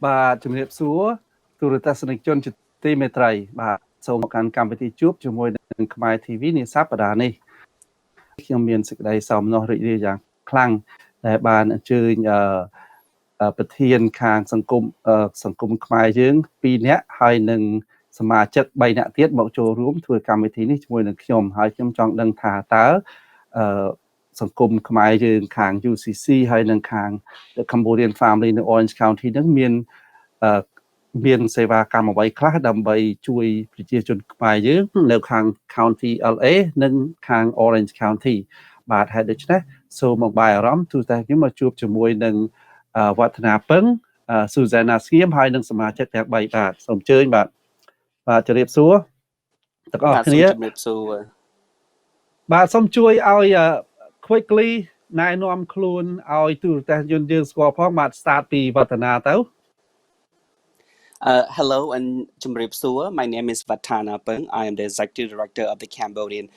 បាទជំរាបសួរទូរទស្សនិកជនជាទីមេត្រីបាទសូមមកកាន់កម្មវិធីជួបជាមួយនឹងខ្មែរ TV នាសប្តាហ៍នេះខ្ញុំមានសេចក្តីសោមនស្សរីករាយយ៉ាងខ្លាំងដែលបានអញ្ជើញប្រធានខាងសង្គមខ្មែរយើង2នាក់ហើយនឹងសមាជិក3នាក់ទៀតមកចូលរួមធ្វើកម្មវិធីនេះជាមួយនឹងខ្ញុំហើយខ្ញុំចង់ដឹងថាតើសង្គមខ្មែរយើងខាង UCC ហើយនឹងខាង The Cambodian Family នៅ Orange County នឹងមានសេវាកម្មអ្វីខ្លះដើម្បីជួយប្រជាជនខ្មែរយើងនៅខាង County LA និងខាង Orange County បាទហើយដូច្នេះសូមមកបាយអារម្មណ៍ទូទៅខ្ញុំមកជួបជាមួយនឹងវឌ្ឍនាពឹង Susanna ស្ងៀមហើយនឹងសមាជិកទាំង3បាទសូមអញ្ជើញបាទជម្រាបសួរទាំងអស់គ្នាជម្រាបសួរបាទសូមជួយឲ្យ quickly ណែនាំខ្លួនឲ្យទូរទស្សនិកជនយើងស្គាល់ផងបាទ start ពីវឌ្ឍនាទៅHello and Chumrip Sua. My name is Vatana Peng. I am the Executive Director of the Cambodian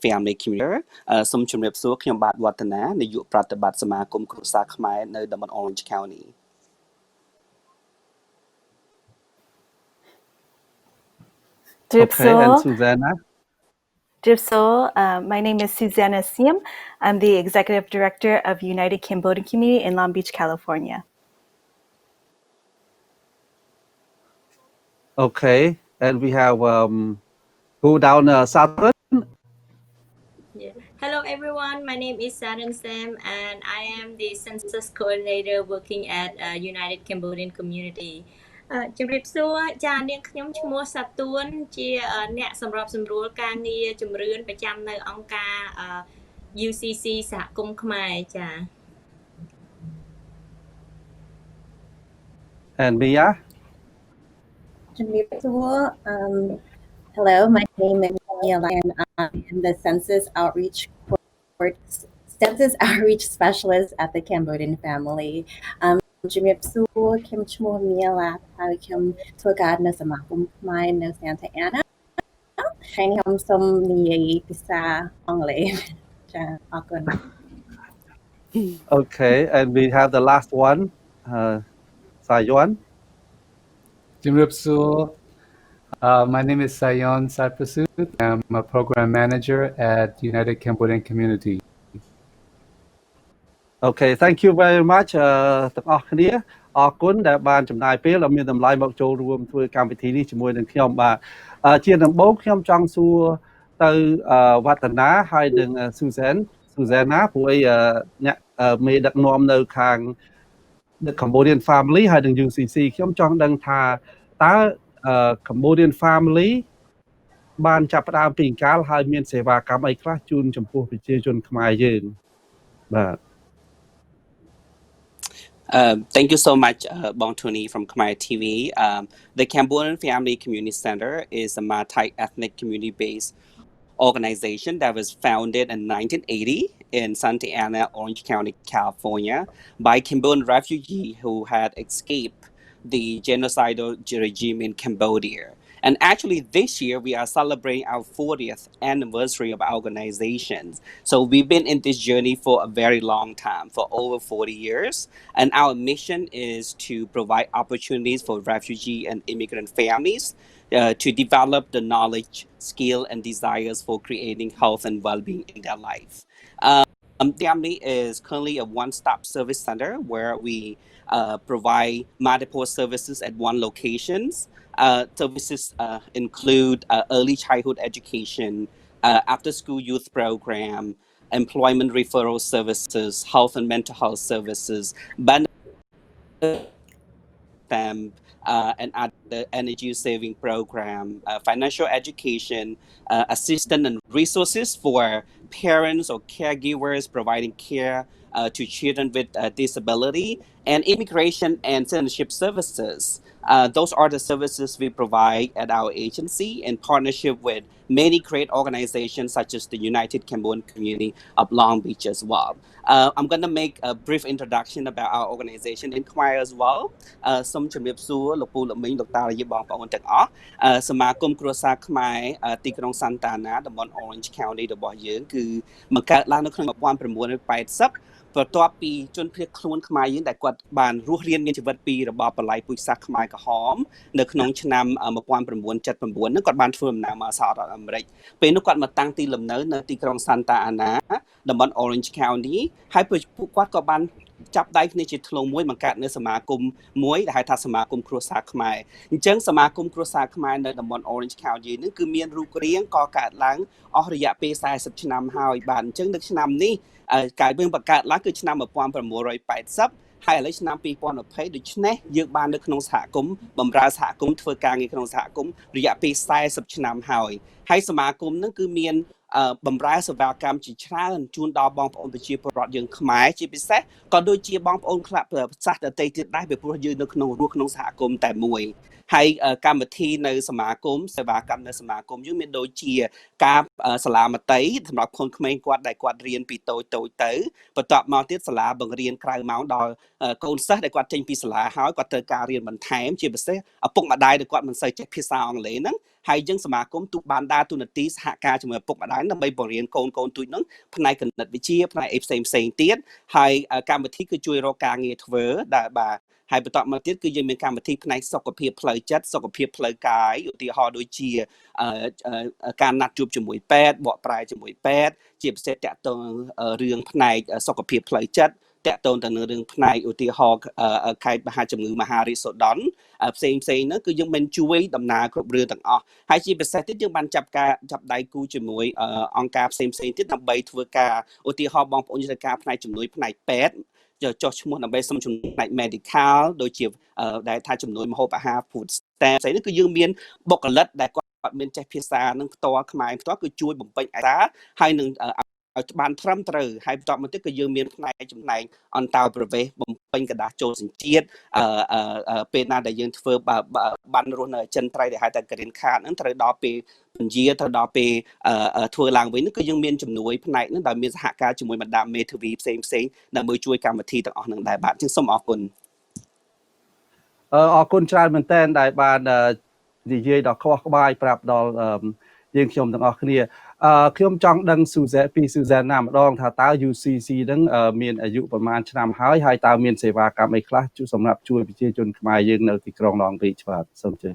Family Community. Som Chumrip Sua, Kyom Bat Watana, the Yu Pratabat Samakum Krusa Khmer, no Daman Orange County. Okay, and Susanna? My name is Susanna Siem. I'm the Executive Director of United Cambodian Community in Long Beach, California. Okay, and we have go down Southern. Yeah. Hello everyone, my name is Saran Sam and I am the Census Coordinator working at United Cambodian Community. ជំរាបសួរចានាងខ្ញុំឈ្មោះសាទួនជាអ្នកសម្របសម្រួលការងារជំរឿនប្រចាំនៅអង្គការ UCC សហគមន៍ខ្មែរចា And Mia? Hello, my name is Mia and I'm the Census Outreach Specialist at the Cambodian Family. Kim Chmo Mia how Kim took out no Samakum mine no Santa Ana. Training him some the Pisa Ongle. Okay, and we have the last one, Sayon. My name is Sayon Sarpasut. I'm a program manager at United Cambodian Community. Okay, thank you very much ទាំងអស់គ្នាអរគុណដែលបានចំណាយពេលឲ្យមានតម្លៃមកចូលរួមធ្វើកម្មវិធីនេះជាមួយនឹងខ្ញុំបាទជាដំបូងខ្ញុំចង់សួរទៅវឌ្ឍនាហើយនឹង Susanna ព្រោះអីអ្នកមេដឹកនាំនៅខាង The Cambodian Family ហើយនឹង UCC ខ្ញុំចង់ដឹងថាតើ Cambodian Family បានចាប់ផ្ដើមពីកាលហើយមានសេវាកម្មអីខ្លះជូនចំពោះប្រជាជនខ្មែរយើងបាទ Thank you so much, Bong Tony from Khmer TV. The Cambodian Family Community Center is a multi-ethnic community-based organization that was founded in 1980 in Santa Ana, Orange County, California, by Cambodian refugees who had escaped the genocidal regime in Cambodia. And actually this year we are celebrating our 40th anniversary of our organizations. So we've been in this journey for a very long time, for over 40 years. And our mission is to provide opportunities for refugee and immigrant families to develop the knowledge, skill, and desires for creating health and well-being in their life. Family is currently a one-stop service center where we provide multiple services at one location. Services include early childhood education, after-school youth program, employment referral services, health and mental health services, and other energy saving program, financial education, assistance and resources for parents or caregivers providing care to children with disability, and immigration and citizenship services. Those are the services we provide at our agency in partnership with many great organizations such as the United Cambodian Community of Long Beach as well. I'm going to make a brief introduction about our organization in Khmer as well. សូមជម្រាបសួរលោកពូលោកមីងលោកតាយាយបងប្អូនទាំងអស់សមាគមគ្រួសារខ្មែរទីក្រុង Santa Ana តំបន់ Orange County របស់យើងគឺបង្កើតឡើងនៅក្នុង1980 បន្ទាប់ពីជនភៀសខ្លួនខ្មែរយើងដែលគាត់បានរស់រានមានជីវិតពីរបបបល្ល័យពូជសាសន៍ខ្មែរក្រហមនៅក្នុងឆ្នាំ1979ហ្នឹងគាត់បានធ្វើដំណើរមកសហរដ្ឋអាមេរិកពេលនោះគាត់មកតាំងទីលំនៅនៅទីក្រុង Santa Ana តំបន់ Orange County ហើយពួកគាត់ក៏បានចាប់ដៃគ្នាជាធ្លុងមួយបង្កើតនៅសមាគមមួយដែលហៅថាសមាគមគ្រួសារខ្មែរអញ្ចឹងសមាគមគ្រួសារខ្មែរនៅតំបន់ Orange County នេះគឺមានរូបរាងក៏កើតឡើងអស់រយៈពេល40ឆ្នាំហើយបាទអញ្ចឹងនៅឆ្នាំនេះកាលយើងបង្កើតឡើងគឺឆ្នាំ1980ហើយឥឡូវឆ្នាំ2020ដូច្នេះយើងបាននៅក្នុងសហគមន៍បម្រើសហគមន៍ធ្វើការងារក្នុងសហគមន៍រយៈពេល40ឆ្នាំហើយសមាគមនឹងគឺមានបម្រើសេវាកម្មជាច្រើនជូនដល់បងប្អូនប្រជាពលរដ្ឋយើងខ្មែរជាពិសេសក៏ដូចជាបងប្អូនខ្លះសាសដទៃទៀតដែរពីព្រោះយើងនៅក្នុងសហគមន៍តែមួយហើយកម្មវិធីនៅសមាគមសេវាកម្មនៅសមាគមយើងមានដូចជាការសាលាមត្តេយ្យសម្រាប់ក្មេងគាត់ដែលគាត់រៀនពីតូចទៅបន្ទាប់មកទៀតសាលាបង្រៀនក្រៅម៉ោងដល់កូនសិស្សដែលគាត់ចេញពីសាលាហើយគាត់ត្រូវការរៀនបន្ថែមជាពិសេសឪពុកម្ដាយដែលគាត់មិនសូវចេះភាសាអង់គ្លេសហ្នឹងហើយយើងសមាគមទូបានដើរតួនាទីសហការជាមួយឪពុកម្ដាយដើម្បីបង្រៀនកូនទូចហ្នឹងផ្នែកគណិតវិទ្យាផ្នែកផ្សេងទៀតហើយកម្មវិធីគឺជួយរកការងារធ្វើដែលបាទហើយបន្តមកទៀតគឺយើងមានកម្មវិធីផ្នែកសុខភាពផ្លូវចិត្តសុខភាពផ្លូវកាយឧទាហរណ៍ដូចជាការណាត់ជួបជាមួយពេទ្យបកប្រែជាមួយពេទ្យជាពិសេសតាក់ទងរឿងផ្នែកសុខភាពផ្លូវចិត្តតាក់ទងទៅនឹងរឿងផ្នែកឧទាហរណ៍ខេត្តមហាជំងឺមហារីកសូដុនផ្សេងហ្នឹងគឺយើងមិនជួយដំណើរគ្រប់រឿងទាំងអស់ហើយជាពិសេសទៀតយើងបានចាប់ដៃគូជាមួយអង្គការផ្សេងទៀតដើម្បីធ្វើការឧទាហរណ៍បងប្អូនយន្តការផ្នែកជំនួយផ្នែកពេទ្យចុះឈ្មោះដើម្បីសុំជំនួយផ្នែក medical ដូចជាដែលថាជំនួយម្ហូបអាហារ food stamp ផ្សេងនេះគឺយើងមានបុគ្គលិកដែលគាត់មានចេះភាសានឹងផ្ទាល់ខ្មែរផ្ទាល់គឺជួយបំពេញឯកសារហើយនឹងឲ្យបានត្រឹមត្រូវហើយបន្តមកទៀតគឺយើងមានផ្នែកចំណែកអន្តោប្រវេសន៍បំពេញกระดาษចូលសញ្ជាតិពេលណាដែលយើងធ្វើបានរស់នៅចិនត្រៃដែលហៅថា green card ហ្នឹងត្រូវដល់ពេលពន្យាត្រូវដល់ពេលធ្វើឡើងវិញគឺយើងមានជំនួយផ្នែកហ្នឹងដែលមានសហការជាមួយបណ្ដាមេធាវីផ្សេងដើម្បីជួយកម្មវិធីទាំងអស់ហ្នឹងដែរបាទចឹងសូមអរគុណអរគុណច្រើនមែនតើដែលបាននិយាយដល់ខ្វះក្បាយប្រាប់ដល់យើងខ្ញុំទាំងអស់គ្នាខ្ញុំចង់ដឹងស៊ូហ្សែនណាម្ដងថាតើ UCC ហ្នឹងមានអាយុប្រមាណឆ្នាំហើយតើមានសេវាកម្មអីខ្លះសម្រាប់ជួយប្រជាជនខ្មែរយើងនៅទីក្រុង Long Beach បាទសូមជឿ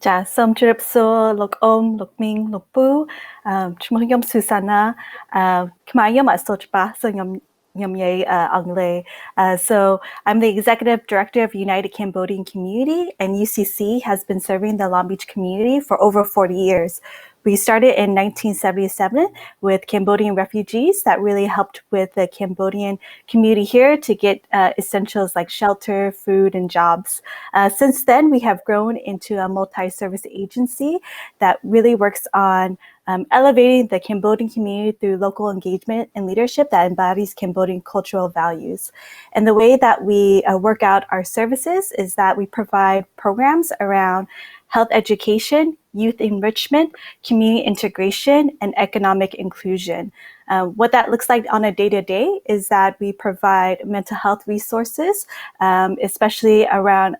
ចាសូមជម្រាបសួរលោកអ៊ំលោកមីងលោកពូឈ្មោះខ្ញុំស៊ូសាណាខ្មែរខ្ញុំអត់សូវច្បាស់សូមខ្ញុំនិយាយអង់គ្លេស so I'm the executive director of United Cambodian Community and UCC has been serving the Long Beach community for over 40 years. We started in 1977 with Cambodian refugees that really helped with the Cambodian community here to get essentials like shelter, food, and jobs. Since then, we have grown into a multi-service agency that really works on elevating the Cambodian community through local engagement and leadership that embodies Cambodian cultural values. And the way that we work out our services is that we provide programs around health education, youth enrichment, community integration, and economic inclusion. What that looks like on a day-to-day is that we provide mental health resources, especially around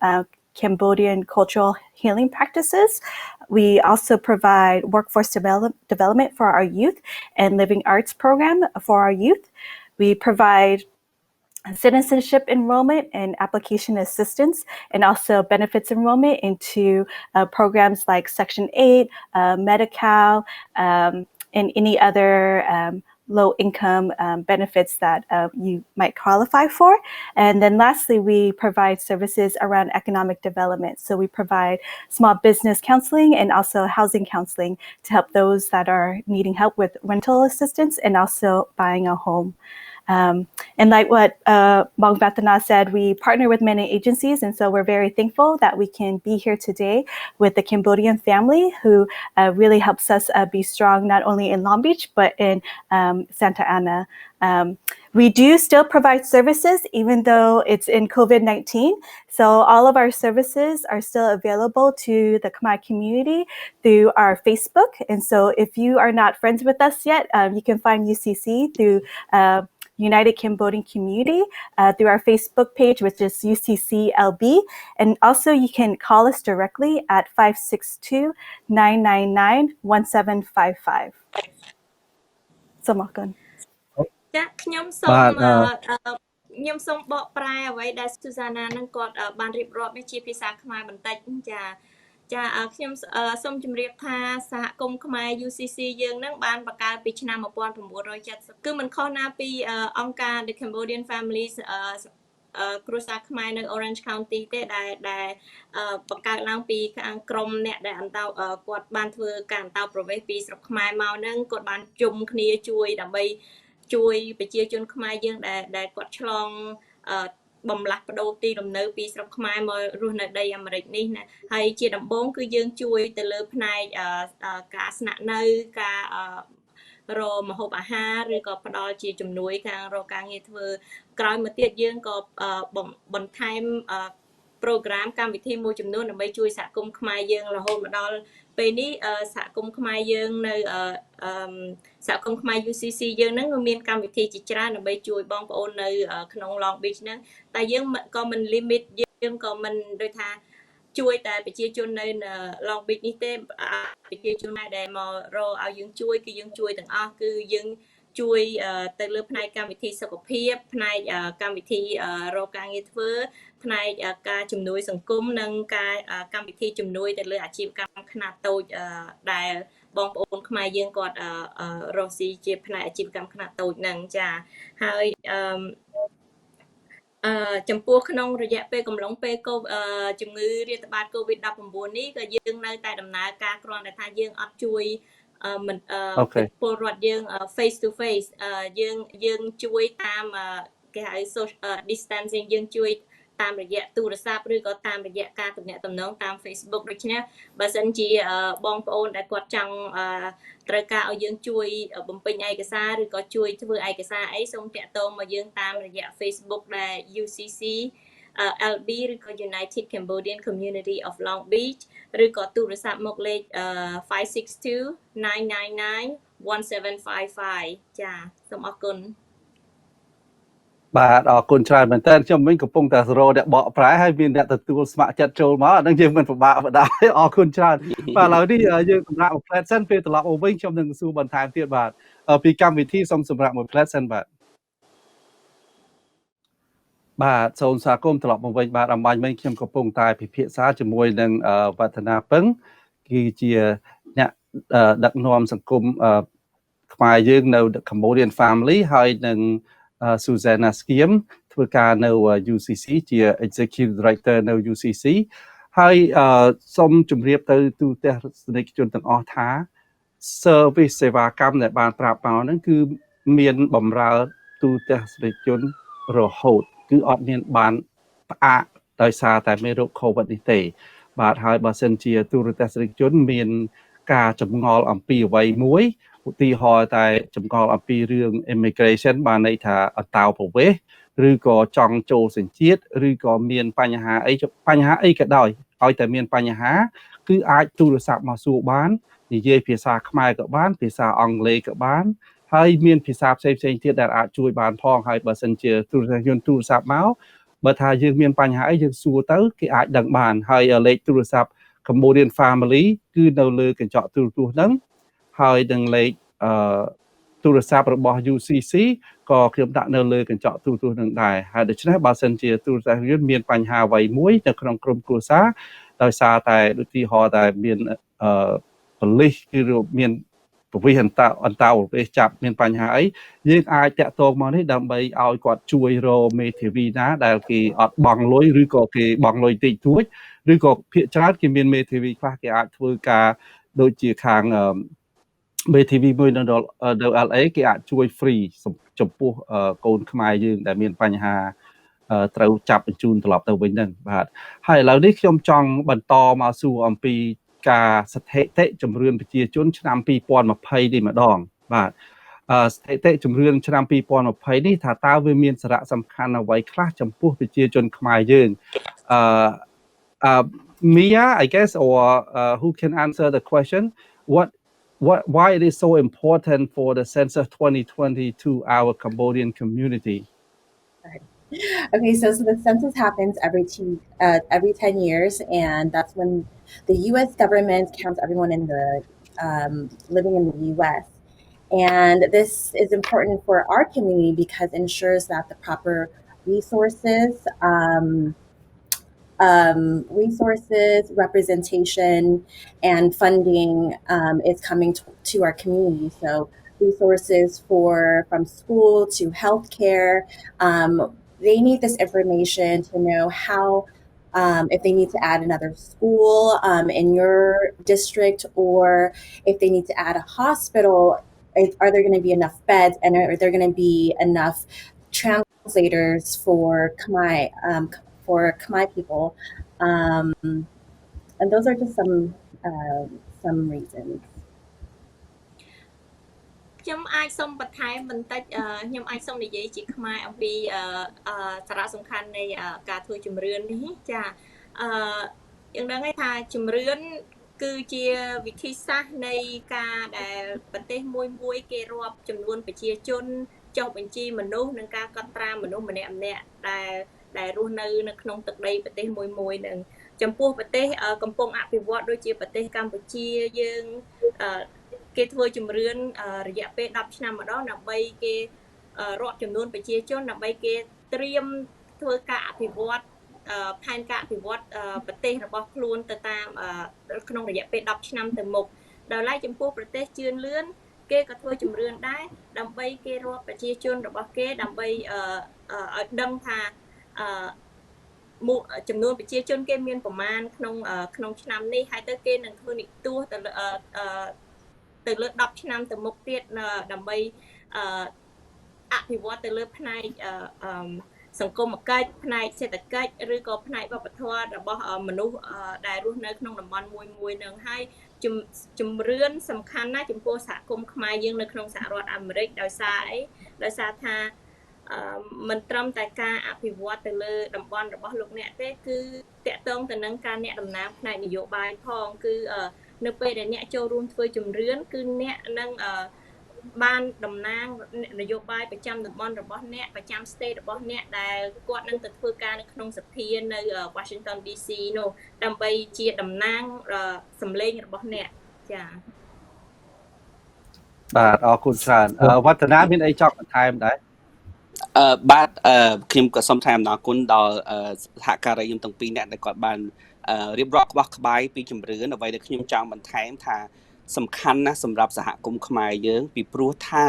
Cambodian cultural healing practices. We also provide workforce development for our youth and living arts program for our youth. We provide citizenship enrollment and application assistance, and also benefits enrollment into programs like Section 8, Medi-Cal, and any other low-income benefits that you might qualify for. And then lastly, we provide services around economic development. So we provide small business counseling and also housing counseling to help those that are needing help with rental assistance and also buying a home. And like what Bong Vatana said, we partner with many agencies, and so we're very thankful that we can be here today with the Cambodian family who really helps us be strong not only in Long Beach, but in Santa Ana. We do still provide services even though it's in COVID-19. So all of our services are still available to the Khmer community through our Facebook. And so if you are not friends with us yet, you can find UCC through United Cambodian Community through our Facebook page, which is UCCLB. And also you can call us directly at 562-999-1755. So Malcolm. ចាខ្ញុំសូ បា ម ទ ខ្ញុំសូមបកប្រែអ្វីដែលស៊ូសាណានឹងគាត់បានរៀបរាប់នេះជាភាសាខ្មែរបន្តិចចាចាខ្ញុំសូមជម្រាបថាសហគមន៍ខ្មែរ UCC យើងនឹងបានបង្កើតពីឆ្នាំ1970គឺមិនខុសណាពីអង្គការ The Cambodian Families គ្រួសារខ្មែរនៅ Orange County ទេដែលបង្កើតឡើងពីខាងក្រុមអ្នកដែលគាត់បានធ្វើការអន្តោប្រវេសន៍ពីស្រុកខ្មែរមកនឹងគាត់បានជុំគ្នាជួយដើម្បីជួយប្រជាជនខ្មែរយើងដែលគាត់ឆ្លងបំលាស់បដូរទីលំនៅពីស្រុកខ្មែរមករស់នៅដីអាមេរិកនេះណាហើយជាដំបូងគឺយើងជួយទៅលើផ្នែកការស្នាក់នៅការរកម្ហូបអាហារឬក៏ផ្ដល់ជាជំនួយខាងរកការងារធ្វើក្រោយមកទៀតយើងក៏បន្ថែមprogram កម្មវិធីមួយចំនួនដើម្បីជួយសហគមន៍ខ្មែរយើងរហូតមកដល់ពេលនេះសហគមន៍ខ្មែរយើងនៅសហគមន៍ខ្មែរ UCC យើងហ្នឹងមានកម្មវិធីជាច្រើនដើម្បីជួយបងប្អូននៅក្នុង Long Beach ហ្នឹងតែយើងក៏មិន limit យើងក៏មិនដូចថាជួយតែប្រជាជននៅ Long Beach នេះទេប្រជាជនដែលមករកឲ្យយើងជួយគឺយើងជួយទាំងអស់គឺយើងជួយទៅលើផ្នែកកម្មវិធីសុខភាពផ្នែកកម្មវិធីរកការងារធ្វើផ្នែកការជំនួយសង្គមនិងការកម្មវិធីជំនួយទៅលើអាជីវកម្មខ្នាតតូចដែលបងប្អូនខ្មែរយើងគាត់រកស៊ីជាផ្នែកអាជីវកម្មខ្នាតតូចហ្នឹងចាហើយចំពោះក្នុងរយៈពេលកំឡុងពេលជំងឺរាតត្បាត COVID-19 នេះក៏យើងនៅតែដំណើរការគ្រាន់តែថាយើងអត់ជួយពលរដ្ឋយើង face to face យើងជួយតាមគេហៅ social distancing យើងជួយតាមរយៈទូរស័ព្ទឬក៏តាមរយៈការទំនាក់ទំនងតាម Facebook ដូច្នេះបើសិនជាបងប្អូនដែលគាត់ចង់ត្រូវការឲ្យយើងជួយបំពេញឯកសារឬក៏ជួយធ្វើឯកសារអីសូមតាក់ទងមកយើងតាមរយៈ Facebook ដែល UCC LB ឬក៏ United Cambodian Community of Long Beach ឬក៏ទូរស័ព្ទមកលេខ562-999-1755ចាសូមអរគុណបាទអរគុណច្រើនមែនតើខ្ញុំវិញកំពុងតែសរោអ្នកបកប្រែហើយមានអ្នកទទួលស្ម័គ្រចិត្តចូលមកអានឹងយើងមិនពិបាកបណ្ដោយអរគុណច្រើនបាទឥឡូវនេះយើងសម្រាប់មួយផ្លែតសិនពេលត្រឡប់មកវិញខ្ញុំនឹងសួរបន្ថែមទៀតបាទពីកម្មវិធីសូមសម្រាប់មួយផ្លែតសិនបាទសូមស្វាគមន៍ត្រឡប់មកវិញបាទអំបញ្ញមិញខ្ញុំកំពុងតែពិភាក្សាជាមួយនឹងវឌ្ឍនាពឹងគឺជាអ្នកដឹកនាំសង្គមខ្មែរយើងនៅ Cambodian Family ហើយនឹងSusanna Skiem ធ្វើការនៅ UCC ជា Executive Director នៅ UCC ហើយសូមជម្រាបទៅទូទស្សនិកជនទាំងអស់ថា service សេវាកម្មដែលបានប្រាប់មកហ្នឹងគឺមានបម្រើទូទស្សនិកជនរហូតគឺអត់មានបានផ្អាកដោយសារតែមេរោគ COVID នេះទេបាទហើយបើសិនជាទូរទស្សនិកជនមានការចម្ងល់អំពីអ្វីមួយឧទាហរណ៍តែចម្ងល់អំពីរឿង immigration បានន័យថាអន្តោប្រវេសន៍ឬក៏ចង់ចូលសញ្ជាតិឬក៏មានបញ្ហាអីក៏ដោយឲ្យតែមានបញ្ហាគឺអាចទូរស័ព្ទមកសួរបាននិយាយភាសាខ្មែរក៏បានភាសាអង់គ្លេសក៏បានហើយមានភាសាផ្សេងទៀតដែលអាចជួយបានផងហើយបើសិនជាទូរស័ព្ទមកបើថាយើងមានបញ្ហាអីយើងសួរទៅគេអាចដឹងបានហើយលេខទូរស័ព្ទ Cambodian Family គឺនៅលើកញ្ចក់ទូរទស្សន៍ហ្នឹងហើយនឹងលេខទូរស័ព្ទរបស់ UCC ក៏ខ្ញុំដាក់នៅលើកញ្ចក់ទូរទស្សន៍នឹងដែរហើយដូច្នេះបើសិនជាទូរស័ព្ទយើងមានបញ្ហាអ្វីមួយនៅក្នុងក្រុមគ្រួសារដោយសារតែឧទាហរណ៍តែមានប៉ូលីសគឺមានប្រវិសអន្តោប្រវេសន៍ចាប់មានបញ្ហាអីយើងអាចតាក់ទងមកនេះដើម្បីឲ្យគាត់ជួយរកមេធាវីណាដែលគេអត់បង់លុយឬក៏គេបង់លុយតិចតួចឬក៏ភាគច្រើនគេមានមេធាវីខ្លះគេអាចធ្វើការដូចជាខាងមេធាវីមួយនៅ LA គេអាចជួយ free ចំពោះកូនខ្មែរយើងដែលមានបញ្ហាត្រូវចាប់បញ្ជូនត្រឡប់ទៅវិញហ្នឹងបាទហើយឥឡូវនេះខ្ញុំចង់បន្តមកសួរអំពីការស្ថិតិជំរឿនប្រជាជនឆ្នាំ2020នេះម្ដងបាទស្ថិតិជំរឿនឆ្នាំ2020នេះថាតើវាមានសារៈសំខាន់អ្វីខ្លះចំពោះប្រជាជនខ្មែរយើងMia I guess or who can answer the question why it is so important for the Census 2020 to our Cambodian community Okay, so the census happens every 10 years, and that's when the U.S. government counts everyone in the living in the U.S. And this is important for our community because it ensures that the proper resources, representation, and funding is coming to our community. So resources from school to healthcare, they need this information to know how, if they need to add another school in your district, or if they need to add a hospital, are there going to be enough beds, and are there going to be enough translators for Khmer people, and those are just some reasons. ខ្ញុំអាចសូមបន្ថែមបន្តិចខ្ញុំអាចសូមនិយាយជាខ្មែរអំពីសារៈសំខាន់នៃការធ្វើជំរឿននេះចាយើងដឹងថាជំរឿនគឺជាវិធីសាស្ត្រនៃការដែលប្រទេសមួយគេរាប់ចំនួនប្រជាជនចុះបញ្ជីមនុស្សនិងការកត់ត្រាមនុស្សម្នាក់ៗដែលរស់នៅក្នុងទឹកដីប្រទេសមួយនឹងចំពោះប្រទេសកំពុងអភិវឌ្ឍដូចជាប្រទេសកម្ពុជាយើងគេធ្វើជំរឿនរយៈពេល10ឆ្នាំម្ដងដើម្បីគេរាប់ចំនួនប្រជាជនដើម្បីគេត្រៀមធ្វើការអភិវឌ្ឍផែនការអភិវឌ្ឍប្រទេសរបស់ខ្លួនទៅតាមក្នុងរយៈពេល10ឆ្នាំទៅមុខដោយឡែកចំពោះប្រទេសជឿនលឿនគេក៏ធ្វើជំរឿនដែរដើម្បីគេរាប់ប្រជាជនរបស់គេដើម្បីឲ្យដឹងថាចំនួនប្រជាជនគេមានប្រមាណក្នុងឆ្នាំនេះហើយទៅគេនឹងធ្វើនិទាសទៅលើ10ឆ្នាំទៅមុខទៀតដើម្បីអភិវឌ្ឍទៅលើផ្នែកសង្គមកិច្ចផ្នែកសេដ្ឋកិច្ចឬក៏ផ្នែកវប្បធម៌របស់មនុស្សដែលរស់នៅក្នុងតំបន់មួយនឹងហើយជំរឿនសំខាន់ណាស់ចំពោះសហគមន៍ខ្មែរយើងនៅក្នុងសហរដ្ឋអាមេរិកដោយសារថាមិនត្រឹមតែការអភិវឌ្ឍទៅលើតំបន់របស់លោកអ្នកទេគឺតាក់ទងទៅនឹងការអ្នកដំណើរផ្នែកនយោបាយផងគឺនៅពេលដែលអ្នកចូលរួមធ្វើជំរឿនគឺអ្នកនឹងបានតំណាងនយោបាយប្រចាំតំបន់របស់អ្នកប្រចាំ state របស់អ្នកដែលគាត់នឹងទៅធ្វើការនៅក្នុងសភានៅ Washington DC នោះដើម្បីជាតំណាងសម្លេងរបស់អ្នកចា៎បាទអរគុណច្រើនវឌ្ឍនាមានអីចង់បន្ថែមដែរបាទខ្ញុំក៏សូមថ្លែងអំណរគុណដល់សហការីខ្ញុំទាំងពីរអ្នកដែលគាត់បានរៀបរាប់ក្បោះក្បាយពីជំរឿនអ្វីដែលខ្ញុំចង់បន្ថែមថាសំខាន់ណាស់សម្រាប់សហគមន៍ខ្មែរយើងពីព្រោះថា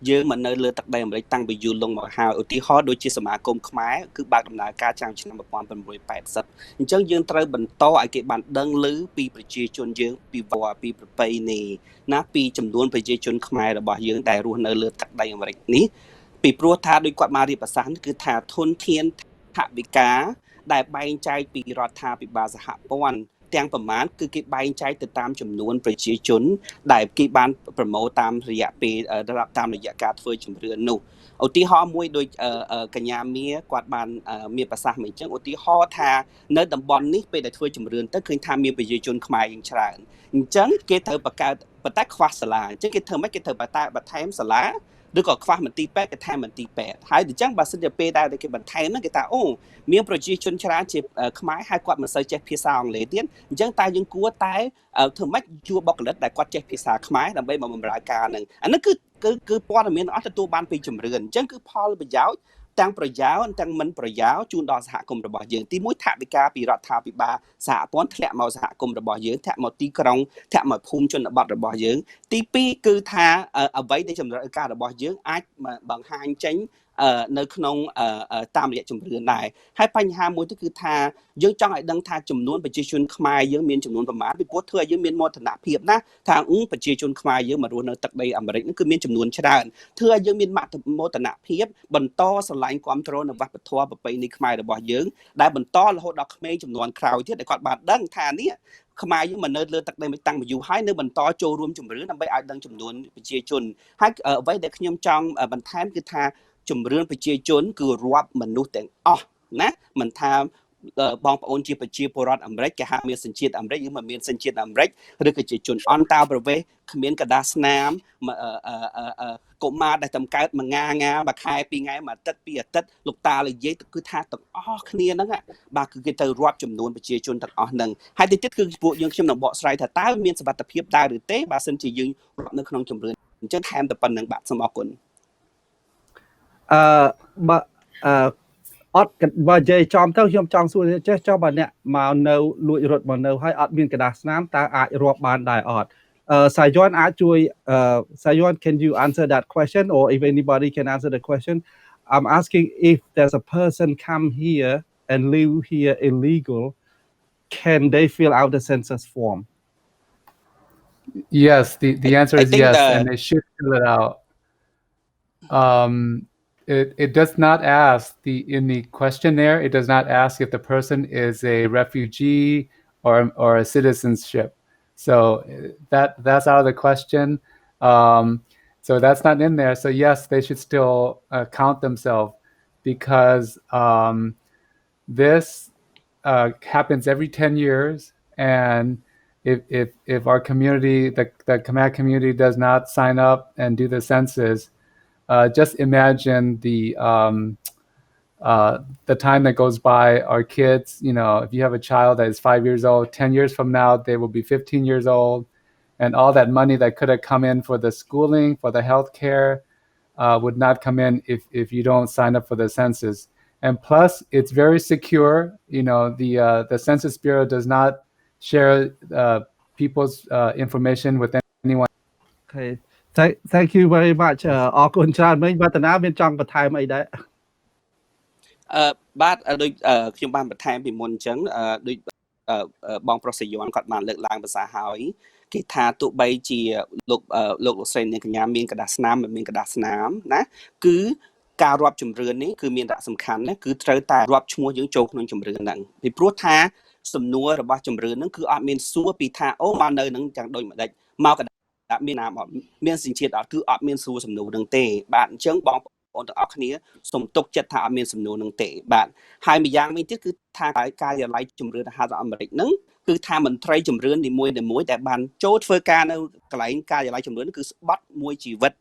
យើងមកនៅលើទឹកដីអាមេរិកតាំងពីយូរលង់មកហើយឧទាហរណ៍ដូចជាសមាគមខ្មែរគឺបើកដំណើរការឆ្នាំ1980អញ្ចឹងយើងត្រូវបន្តឲ្យគេបានដឹងឮពីប្រជាជនយើងពីវត្តពីប្រពៃណីណាពីចំនួនប្រជាជនខ្មែររបស់យើងដែលរស់នៅលើទឹកដីអាមេរិកនេះពីព្រោះថាដោយគាត់មករៀបប្រសាសន៍គឺថាធនធានថវិកាដែលបែងចែកពីរដ្ឋាភិបាលសហព័ន្ធទាំងប្រមាណគឺគេបែងចែកទៅតាមចំនួនប្រជាជនដែលគេបានប្រមូលតាមរយៈពេលតាមរយៈការធ្វើជំរឿននោះឧទាហរណ៍មួយដូចកញ្ញាមាគាត់បានមានប្រសាសន៍មួយអញ្ចឹងឧទាហរណ៍ថានៅតំបន់នេះពេលដែលធ្វើជំរឿនទៅឃើញថាមានប្រជាជនខ្មែរយ៉ាងច្រើនអញ្ចឹងគេត្រូវបង្កើតប៉ុន្តែខ្វះសាលាអញ្ចឹងគេធ្វើម៉េចគេត្រូវបន្ថែមសាលាឬក៏ខ្វះមន្ទីរពេទ្យគេថែមមន្ទីរពេទ្យហើយអញ្ចឹងបើសិនជាពេលដែលគេបន្ថែមហ្នឹងគេថាអូមានប្រជាជនច្រើនជាខ្មែរហើយគាត់មិនសូវចេះភាសាអង់គ្លេសទៀតអញ្ចឹងតែយើងគួរតែធ្វើម៉េចជួបបុគ្គលិកដែលគាត់ចេះភាសាខ្មែរដើម្បីមកបម្រើការហ្នឹងអានេះគឺព័ត៌មានអស់ទទួលបានពីជំរឿនអញ្ចឹងគឺផលប្រយោជន៍ទាំងប្រយោជន៍ទាំងមិនប្រយោជន៍ជូនដល់សហគមន៍របស់យើងទីមួយថវិកាពីរដ្ឋាភិបាលសហព័ន្ធធ្លាក់មកសហគមន៍របស់យើងធ្លាក់មកទីក្រុងធ្លាក់មកភូមិជនបទរបស់យើងទី2គឺថាអ្វីដែលចម្រើនការរបស់យើងអាចបង្ហាញចេញនៅក្នុងតាមរយៈជំរឿនដែរហើយបញ្ហាមួយទៀតគឺថាយើងចង់ឲ្យដឹងថាចំនួនប្រជាជនខ្មែរយើងមានចំនួនប្រមាណពីព្រោះធ្វើឲ្យយើងមានមោទនភាពណាថាប្រជាជនខ្មែរយើងមករស់នៅទឹកដីអាមេរិកហ្នឹងគឺមានចំនួនច្រើនធ្វើឲ្យយើងមានមោទនភាពបន្តស្រឡាញ់គ្រប់គ្រងនៅវប្បធម៌ប្រពៃណីខ្មែររបស់យើងដែលបន្តរហូតដល់ក្មេងចំនួនក្រោយទៀតដែលគាត់បានដឹងថានេះខ្មែរយើងមកនៅលើទឹកដីមួយតាំងពីយូរហើយនៅបន្តចូលរួមជំរឿនដើម្បីឲ្យដឹងចំនួនប្រជាជនហើយអ្វីដែលខ្ញុំចង់បន្ថែមគឺថាជំរឿនប្រជាជនគឺរាប់មនុស្សទាំងអស់ណាមិនថាបងប្អូនជាប្រជាពលរដ្ឋអាមេរិកគេហៅមានសញ្ជាតិអាមេរិកឬមិនមានសញ្ជាតិអាមេរិកឬក៏ជាជនអន្តោប្រវេសន៍គ្មានកដាស្នាមកុមារដែលតម្កើតមួយងាមួយខែ2ថ្ងៃមួយអាទិត្យពីរអាទិត្យលោកតាលោកយាយគឺថាទាំងអស់គ្នាហ្នឹងបាទគឺគេទៅរាប់ចំនួនប្រជាជនទាំងអស់ហ្នឹងហើយទីទៀតគឺពួកយើងខ្ញុំនឹងបកស្រាយថាតើមានសមត្ថភាពដែរឬទេបើសិនជាយើងរាប់នៅក្នុងជំរឿន ចឹងថែមតែប៉ុណ្្នឹងបាទសូមអរគុណ អត់បើនិយាយចំទៅខ្ញុំចង់សួរចេះចុះបើអ្នកមកនៅលួចរត់មកនៅហើយអត់មានកដាស់ស្នាមតើអាចរាប់បានដែរអត់ Sayon អាចជួយ Sayon can you answer that question or if anybody can answer the question I'm asking if there's a person come here and live here illegal can they fill out the census form Yes, the answer is yes, and they should fill it out. It does not ask in the questionnaire. It does not ask if the person is a refugee or a citizenship. So that's out of the question. So that's not in there. So yes, they should still count themselves because this happens every 10 years, and if our community, the Khmer community, does not sign up and do the census. Just imagine the time that goes by. Our kids, you know, if you have a child that is 5 years old, 10 years from now, they will be 15 years old. And all that money that could have come in for the schooling, for the healthcare, would not come in if you don't sign up for the census. And plus, it's very secure. You know, the Census Bureau does not share people's information with anyone. Okay. Thank you very much អរគុណច្រើនមិញវឌ្ឍនាមានចង់បន្ថែមអីដែរ បាទដូចខ្ញុំបានបន្ថែមពីមុនអញ្ចឹងដូចបងប្រុសសយ័នគាត់បានលើកឡើងភាសាហើយគេថាទោះបីជាលោកស្រីនាងកញ្ញាមានកដាស់ស្នាមមិនមានកដាស់ស្នាមណាគឺការរាប់ជំរឿននេះគឺមានដាក់សំខាន់ណាគឺត្រូវតែរាប់ឈ្មោះយើងចូលក្នុងជំរឿនហ្នឹងពីព្រោះថាសំណួររបស់ជំរឿនហ្នឹងគឺអត់មានសួរពីថាអូមកនៅហ្នឹងយ៉ាងដូចម្ដេចមកកដាក់មានណាមអត់មានសញ្ជាតិអត់គឺអត់មានសួរសំណួរហ្នឹងទេបាទអញ្ចឹងបងប្អូនទាំងអស់គ្នាសូមទុកចិត្តថាអត់មានសំណួរហ្នឹងទេបាទហើយម្យ៉ាងវិញទៀតគឺថាការិយាល័យជំរឿនសហរដ្ឋអាមេរិកហ្នឹងគឺថាមន្ត្រីជំរឿននីមួយៗដែលបានចូលធ្វើការនៅកន្លែងការិយាល័យជំរឿនគឺស្បត់មួយជីវិត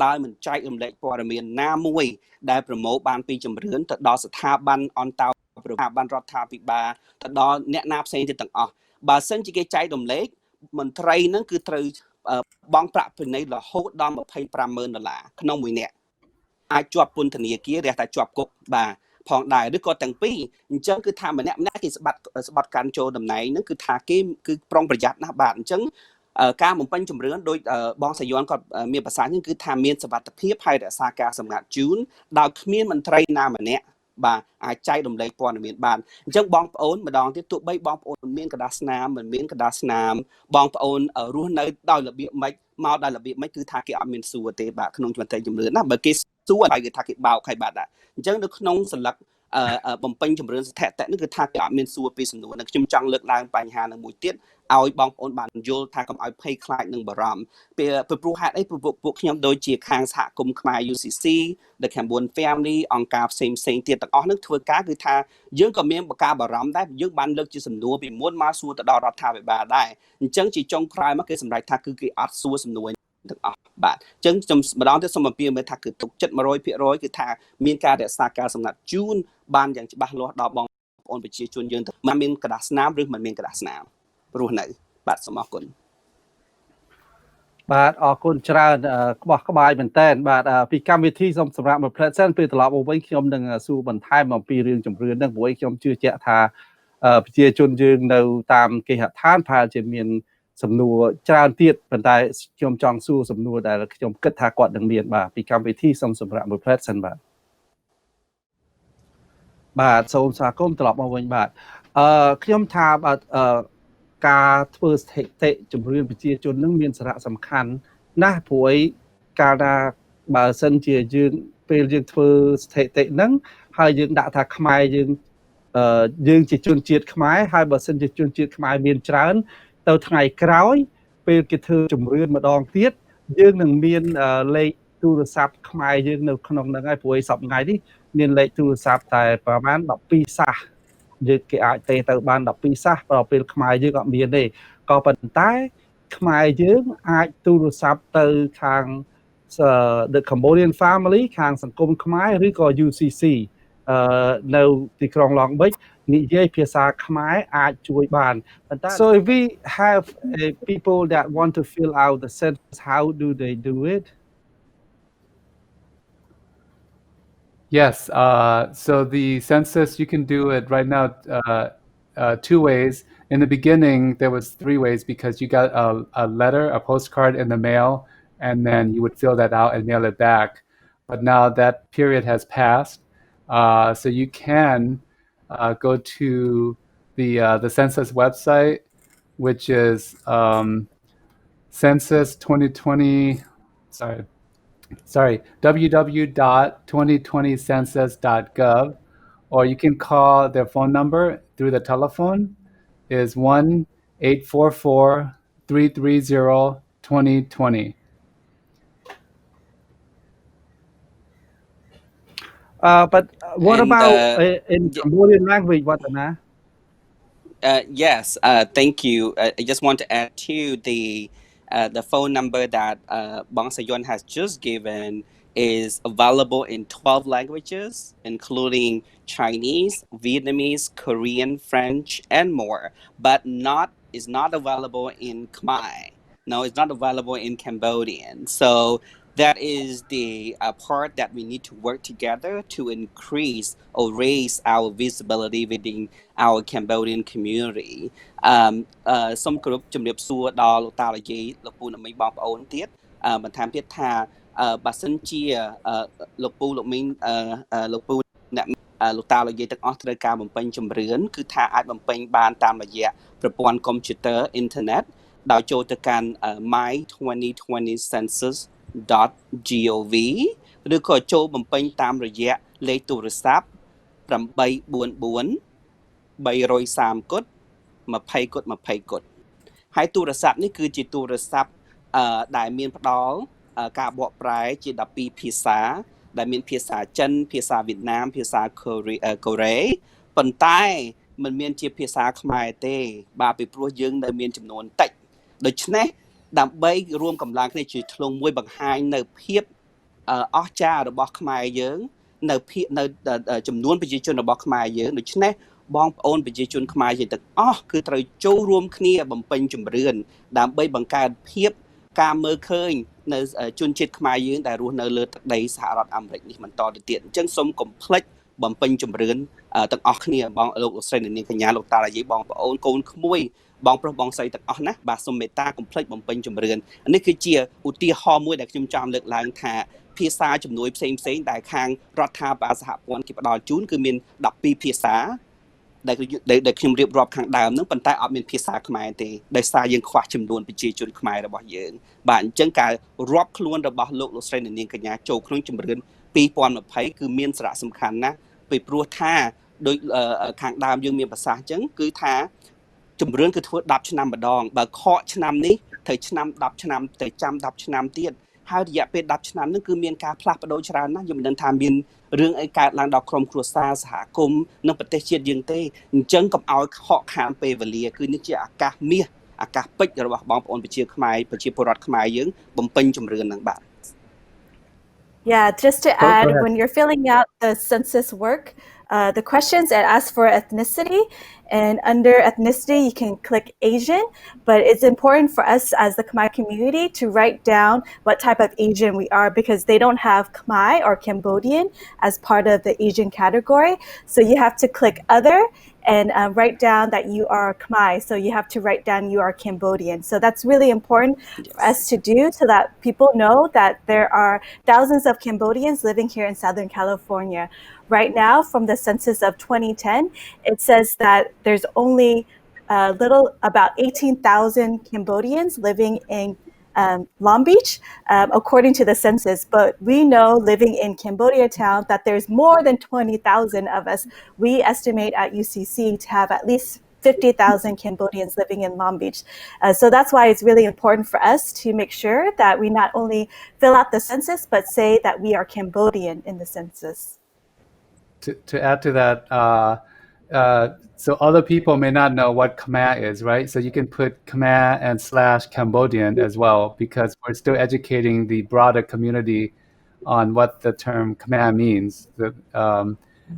ដោយមិនចែករំលែកព័ត៌មានណាមួយដែលប្រមូលបានពីជំរឿនទៅដល់ស្ថាប័នអន្តោប្រវេសន៍បានរដ្ឋាភិបាលទៅដល់អ្នកណាផ្សេងទៀតទាំងអស់បើសិនជាគេចែករំលែកមន្ត្រីហ្នឹងគឺត្រូវបង់ប្រាក់ពិន័យរហូតដល់$25,000ក្នុងមួយនាក់អាចជាប់ពន្ធនាគាររះតែជាប់គុកបាទផងដែរឬក៏ទាំងពីរអញ្ចឹងគឺថាម្នាក់គេស្បាត់កាន់ចូលតំណែងហ្នឹងគឺថាគេគឺប្រុងប្រយ័ត្នណាស់បាទអញ្ចឹងការបំពេញជំរឿនដោយបងសយ័នគាត់មានប្រសាសន៍ហ្នឹងគឺថាមានសុវត្ថិភាពហើយរក្សាការសម្ងាត់ជូនដោយគ្មានមន្ត្រីណាម្នាក់បាទអាចចែករំលែកព័ត៌មានបានអញ្ចឹងបងប្អូនម្ដងទៀតទោះបីបងប្អូនមានកដាស់ស្នាមមិនមានកដាស់ស្នាមបងប្អូនរស់នៅដោយរបៀបម៉េចមកដោយរបៀបម៉េចគឺថាគេអត់មានសួរទេបាទក្នុងមន្ត្រីជំរឿនណាបើគេសួរហើយគេថាគេបោកហើយបាទអញ្ចឹងនៅក្នុងសន្លឹកបំពេញជំរឿនស្ថិតិនេះគឺថាគេអត់មានសួរពីសំណួរនឹងខ្ញុំចង់លើកឡើងបញ្ហានឹងមួយទៀតឲ្យបងប្អូនបានយល់ថាកុំឲ្យភ័យខ្លាចនឹងបារម្ភពីព្រោះហេតុអីពួកខ្ញុំដូចជាខាងសហគមន៍ខ្មែរ UCC The Cambodian Family អង្គការផ្សេងទៀតទាំងអស់នឹងធ្វើការគឺថាយើងក៏មានការបារម្ភដែរយើងបានលើកជាសំណួរពីមុនមកសួរទៅដល់រដ្ឋាភិបាលដែរអញ្ចឹងជាចុងក្រោយមកគេសម្រេចថាគឺគេអត់សួរសំណួរទាំងអស់បាទអញ្ចឹងខ្ញុំម្ដងទៀតសូមអំពាវនាវថាគឺទុកចិត្ត 100% គឺថាមានការរក្សាការសម្ងាត់ជូនបានយ៉ាងច្បាស់លាស់ដល់បងប្អូនប្រជាជនយើងទៅមិនមានកដាស់ស្នាមឬមិនមានកដាស់ស្នាមរស់នៅបាទសូមអរគុណបាទអរគុណច្រើនក្បោះក្បាយមែនតើបាទពីកម្មវិធីសូមសម្រាប់មួយផ្លែសិនពេលត្រឡប់មកវិញខ្ញុំនឹងសួរបន្ថែមអំពីរឿងជំរឿនហ្នឹងព្រោះខ្ញុំជឿជាក់ថាប្រជាជនយើងនៅតាមគេហដ្ឋានប្រហែលជាមានសំណួរច្រើនទៀតប៉ុន្តែខ្ញុំចង់សួរសំណួរដែលខ្ញុំគិតថាគាត់នឹងមានបាទពីកម្មវិធីសូមសម្រាប់មួយផ្លែសិនបាទសូមស្វាគមន៍ត្រឡប់មកវិញបាទខ្ញុំថាបាទការធ្វើស្ថិតិជំរឿនប្រជាជននឹងមានសារៈសំខាន់ណាស់ព្រោះកាលណាបើសិនជាយើងពេលយើងធ្វើស្ថិតិហ្នឹងហើយយើងដាក់ថាខ្មែរយើងជាជនជាតិខ្មែរហើយបើសិនជាជនជាតិខ្មែរមានច្រើនទៅថ្ងៃក្រោយពេលគេធ្វើជំរឿនម្ដងទៀតយើងនឹងមានលេខទូរស័ព្ទខ្មែរយើងនៅក្នុងហ្នឹងហើយព្រោះសប្តាហ៍នេះមានលេខទូរស័ព្ទតែប្រហែល12សាសយើងគេអាចទេទៅបាន12សាសដល់ពេលខ្មែរយើងអត់មានទេក៏ប៉ុន្តែខ្មែរយើងអាចទូរស័ព្ទទៅខាងThe Cambodian Family ខាងសង្គមខ្មែរឬក៏ UCC នៅទីក្រុងឡងបិចនិយាយភាសាខ្មែរអាចជួយបានប៉ុន្តែ So if we have people that want to fill out the census, how do they do it? Yes. So the census, you can do it right now 2 ways. In the beginning, there was 3 ways because you got a letter, a postcard in the mail, and then you would fill that out and mail it back. But now that period has passed, so you can go to the census website, which is census 2020. Sorry, www.2020census.gov, or you can call their phone number through the telephone is 1-844-330-2020. But what And, about in y- Cambodian language, Watana? Yes, thank you. I just want to add to the phone number that Bang Sayon has just given is available in 12 languages, including Chinese, Vietnamese, Korean, French, and more, but is not available in Khmer. No, it's not available in Cambodian. So that is the part that we need to work together to increase or raise our visibility within our Cambodian community. សូមគោរពជំរាបសួរដល់លោកតាលោកយាយលោកពូលោកមីងបងប្អូនទៀតបន្ថែមទៀតថាបើសិនជាលោកពូលោកមីងលោកពូអ្នកលោកតាលោកយាយទាំងអស់ត្រូវការបំពេញជំរឿនគឺថាអាចបំពេញបានតាមរយៈប្រព័ន្ធកុំព្យូទ័រអ៊ីនធឺណិតដោយចូលទៅកាន់ my2020census.gov ឬក៏ចូលបំពេញតាមរយៈលេខទូរស័ព្ទ844 330 គុត 20 គុត 20 គុត ហើយទូរស័ព្ទនេះគឺជាទូរស័ព្ទដែលមានផ្ដល់ការបកប្រែជា12ភាសាដែលមានភាសាចិនភាសាវៀតណាមភាសាកូរ៉េប៉ុន្តែមិនមានជាភាសាខ្មែរទេបាទពីព្រោះយើងនៅមានចំនួនតិចដូច្នេះដើម្បីរួមកម្លាំងគ្នាជាធ្លុងមួយបង្ហាញនៅភាពអស្ចារ្យរបស់ខ្មែរយើងនៅចំនួនប្រជាជនរបស់ខ្មែរយើងដូច្នេះបងប្អូនប្រជាជនខ្មែរយើងទាំងអស់គឺត្រូវចូលរួមគ្នាបំពេញជំរឿនដើម្បីបង្កើតភាពការមើលឃើញនៅជនជាតិខ្មែរយើងដែលរស់នៅលើទឹកដីសហរដ្ឋអាមេរិកនេះបន្តទៅទៀតអញ្ចឹងសូមកុំភ្លេចបំពេញជំរឿនទាំងអស់គ្នាបងលោកលោកស្រីនាងកញ្ញាលោកតារាយាយបងប្អូនកូនក្មួយបងប្រុសបងស្រីទាំងអស់ណាបាទសូមមេត្តាកុំភ្លេចបំពេញជំរឿននេះគឺជាឧទាហរណ៍មួយដែលខ្ញុំចង់លើកឡើងថាភាសាជំនួយផ្សេងដែលខាងរដ្ឋាភិបាលសហព័ន្ធគេផ្ដល់ជូនគឺមាន12ភាសាដែលខ្ញុំរៀបរាប់ខាងដើមហ្នឹងប៉ុន្តែអត់មានភាសាខ្មែរទេដោយសារយើងខ្វះចំនួនប្រជាជនខ្មែររបស់យើងបាទអញ្ចឹងការរាប់ខ្លួនរបស់លោកលោកស្រីនាងកញ្ញាចូលក្នុងជំរឿន2020គឺមានសារៈសំខាន់ណាស់ពីព្រោះថាដោយខាងដើមយើងមានប្រសាសន៍អញ្ចឹងគឺថាជំរឿនគឺធ្វើ10ឆ្នាំម្ដងបើខកឆ្នាំនេះត្រូវឆ្នាំ10ឆ្នាំទៅចាំ10ឆ្នាំទៀតហើយរយៈពេល10ឆ្នាំហ្នឹងគឺមានការផ្លាស់ប្ដូរច្រើនណាស់ខ្ញុំមិនដឹងថាមានរឿងអីកើតឡើងដល់ក្រុមគ្រួសារសហគមន៍និងប្រទេសជាតិយើងទេអញ្ចឹងកុំឲ្យខកខានពេលវេលាគឺនេះជាឱកាសមាសឱកាសពេជ្ររបស់បងប្អូនប្រជាខ្មែរប្រជាពលរដ្ឋខ្មែរយើងបំពេញជំរឿនហ្នឹងបាទ Yeah, just to add, when you're filling out the census work, the questions it asks for ethnicity, and under ethnicity you can click Asian, but it's important for us as the Khmer community to write down what type of Asian we are because they don't have Khmer or Cambodian as part of the Asian category. So you have to click other and write down that you are Khmer. So you have to write down you are Cambodian. So that's really important for us to do so that people know that there are thousands of Cambodians living here in Southern California. Right now, from the census of 2010, it says that there's only about 18,000 Cambodians living in Long Beach, according to the census. But we know living in Cambodia town that there's more than 20,000 of us. We estimate at UCC to have at least 50,000 Cambodians living in Long Beach. So that's why it's really important for us to make sure that we not only fill out the census, but say that we are Cambodian in the census. To add to that, so other people may not know what Khmer is, right? So you can put Khmer and /Cambodian as well, because we're still educating the broader community on what the term Khmer means.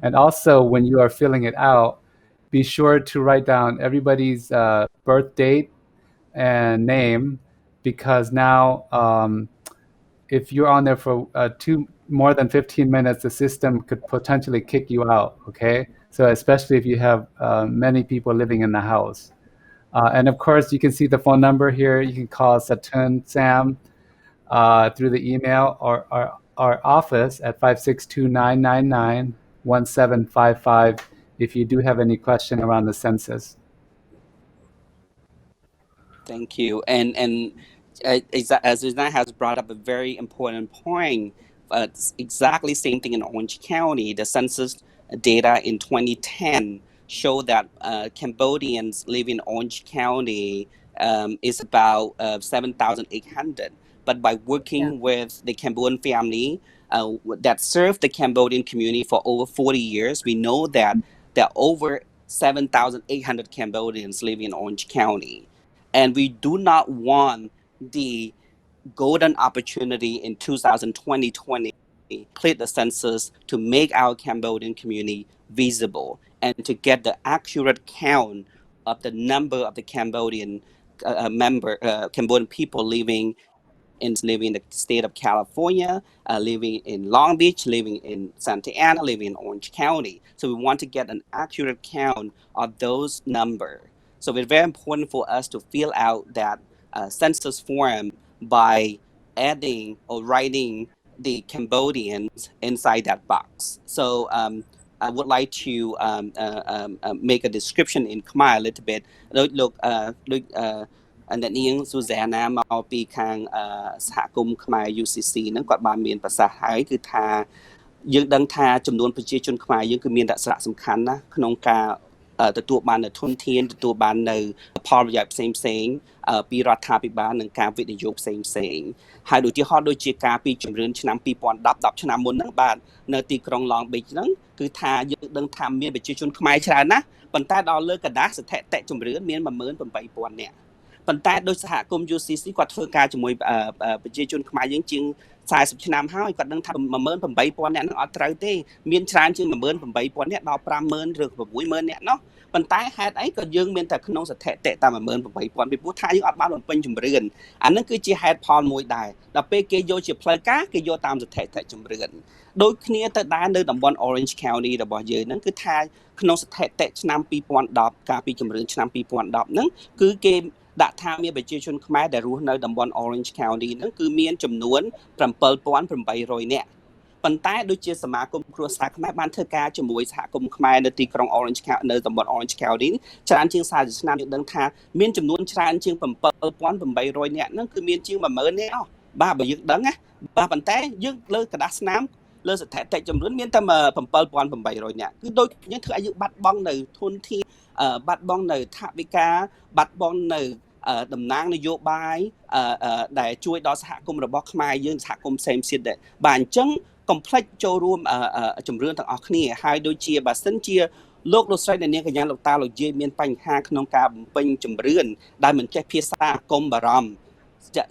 And also, when you are filling it out, be sure to write down everybody's birth date and name, because now if you're on there for more than 15 minutes, the system could potentially kick you out, okay? So especially if you have many people living in the house. And of course, you can see the phone number here. You can call Saturn Sam through the email, or our office at 562-999-1755 if you do have any question around the census. Thank you. And as Susanna has brought up a very important point, it's exactly same thing in Orange County. The census data in 2010 show that Cambodians live in Orange County is about 7,800. But by working with the Cambodian family that served the Cambodian community for over 40 years, we know that there are over 7,800 Cambodians living in Orange County. And we do not want the golden opportunity in 2020 complete the census to make our Cambodian community visible and to get the accurate count of the number of the Cambodian Cambodian people living in the state of California, living in Long Beach, living in Santa Ana, living in Orange County. So we want to get an accurate count of those numbers. So it's very important for us to fill out that census form by adding or writing the Cambodians inside that box. So I would like to make a description in Khmer a little bit. Look, អ្នកនាង Susanna មកពីខាងសហគមន៍ខ្មែរ UCC ហ្នឹងគាត់បានមានប្រសាសន៍ហើយគឺថាយើងដឹងថាចំនួនប្រជាជនខ្មែរយើងគឺមានសារៈសំខាន់ណាស់ក្នុងការទទួលបាននូវធនធានទទួលបាននៅផលប្រយោជន៍ផ្សេងៗពីរដ្ឋាភិបាលនិងការវិនិយោគផ្សេងៗហើយដូចជាហោះដូចជាការពីជំរឿនឆ្នាំ2010 10ឆ្នាំមុនហ្នឹងបាទនៅទីក្រុង Long Beach ហ្នឹងគឺថាយើងដឹងថាមានប្រជាជនខ្មែរច្រើនណាស់ប៉ុន្តែដល់លើកណ្ដាស់ស្ថិតិជំរឿនមាន 18,000 នាក់ប៉ុន្តែដោយសហគមន៍ UCC គាត់ធ្វើការជាមួយប្រជាជនខ្មែរយើងជាង 40 ឆ្នាំហើយគាត់ដឹងថា 18,000 នាក់នឹងអត់ត្រូវទេមានច្រើនជាង 18,000 នាក់ដល់ 50,000 ឬ 60,000 នាក់នោះប៉ុន្តែហេតុអីក៏យើងមានតែក្នុងស្ថិតិតែ 18,000 ពីព្រោះថាយើងអត់បានបំពេញជំរឿនអានឹងគឺជាហេតុផលមួយដែរដល់ពេលគេយកជាផ្លូវការគេយកតាមស្ថិតិជំរឿនដូចគ្នាទៅដែរនៅតំបន់ Orange County របស់យើងហ្នឹងគឺថាក្នុងស្ថិតិឆ្នាំ 2010 ការពីជំរឿនឆ្នាំ 2010 ហ្នឹងគឺគេដាក់ថាមានប្រជាជនខ្មែរដែលរស់នៅតំបន់ Orange County ហ្នឹងគឺមានចំនួន 7,800 នាក់ប៉ុន្តែដូចជាសមាគមគ្រួសារខ្មែរបានធ្វើការជាមួយសហគមន៍ខ្មែរនៅទីក្រុង Orange County នៅតំបន់ Orange County ច្រើនជាង 40 ឆ្នាំយើងដឹងថាមានចំនួនច្រើនជាង 7,800 នាក់ហ្នឹងគឺមានជាង 10,000 នាក់បាទបើយើងដឹងណាបាទប៉ុន្តែយើងលើกระดาษស្នាមលើស្ថិតិចំនួនមានតែ 7,800 នាក់គឺដូចយើងធ្វើឲ្យយើងបាត់បង់នៅធនធានបាត់បង់នៅថវិកាបាត់បង់នៅតំណាងនយោបាយដែលជួយដល់សហគមន៍របស់ខ្មែរយើងសហគមន៍ផ្សេងទៀតដែរបាទអញ្ចឹងកុំភ្លេចចូលរួមជំរឿនទាំងអស់គ្នាហើយដូចជាបើសិនជាលោកស្រីអ្នកនាងកញ្ញាលោកតាលោកយាយមានបញ្ហាក្នុងការបំពេញជំរឿនដែលមិនចេះភាសាកុំបារម្ភ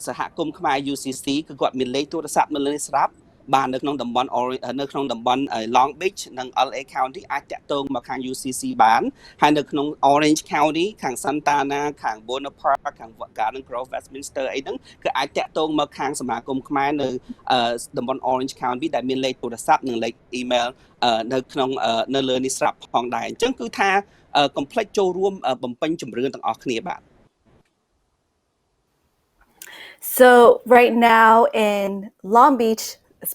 សហគមន៍ខ្មែរ UCC គឺគាត់មានលេខទូរស័ព្ទនៅលើនេះស្រាប់បាទនៅក្នុងតំបន់ Long Beach និង LA County អាចតាក់ទងមកខាង UCC បានហើយនៅក្នុង Orange County ខាង Santa Ana ខាង Bonaparte ខាង Garden Grove Westminster អីហ្នឹងគឺអាចតាក់ទងមកខាងសមាគមខ្មែរនៅតំបន់ Orange County ដែលមានលេខទូរស័ព្ទនិងលេខ email នៅក្នុងនៅលើនេះស្រាប់ផងដែរអញ្ចឹងគឺថាកុំភ្លេចចូលរួមបំពេញជំរឿនទាំងអស់គ្នាបាទ So right now in Long Beach,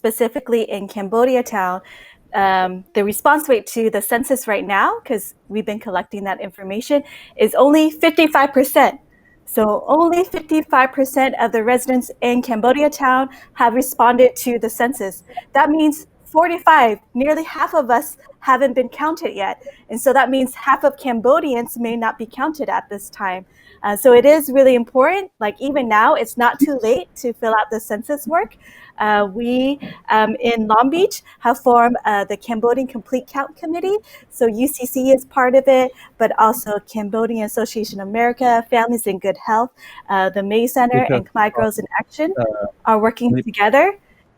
specifically in Cambodia town, the response rate to the census right now, because we've been collecting that information, is only 55%. So only 55% of the residents in Cambodia town have responded to the census. That means 45, nearly half of us haven't been counted yet. And so that means half of Cambodians may not be counted at this time. So it is really important, like even now, it's not too late to fill out the census work. We in Long Beach have formed the Cambodian Complete Count Committee. So UCC is part of it, but also Cambodian Association of America, Families in Good Health, the May Center and Khmer Girls in Action are working together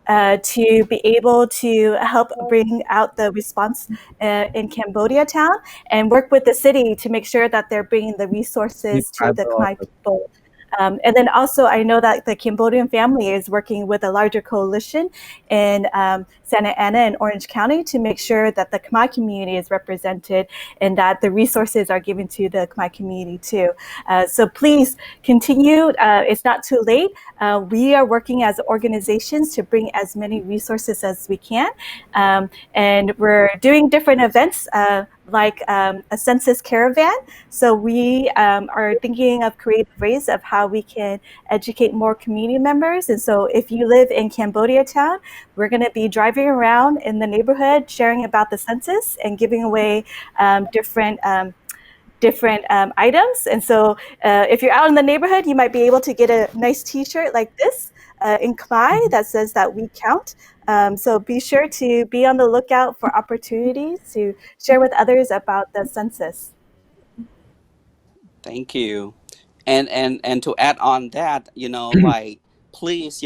to be able to help bring out the response in Cambodia town and work with the city to make sure that they're bringing the resources to the Khmer people. And then also, I know that the Cambodian family is working with a larger coalition in Santa Ana and Orange County to make sure that the Khmer community is represented and that the resources are given to the Khmer community too. So please continue. It's not too late. We are working as organizations to bring as many resources as we can. And we're doing different events like a census caravan. So we are thinking of creative ways of how we can educate more community members. And so if you live in Cambodia town, we're going to be driving around in the neighborhood, sharing about the census and giving away different items. And so if you're out in the neighborhood, you might be able to get a nice t-shirt like this in Khmer that says that we count. So be sure to be on the lookout for opportunities to share with others about the census. Thank you. And to add on that, like, please,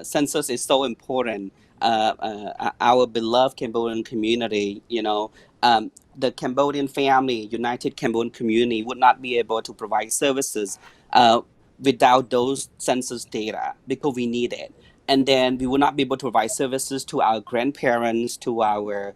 census is so important. Our beloved Cambodian community, the Cambodian family, United Cambodian community would not be able to provide services without those census data, because we need it. And then we will not be able to provide services to our grandparents, to our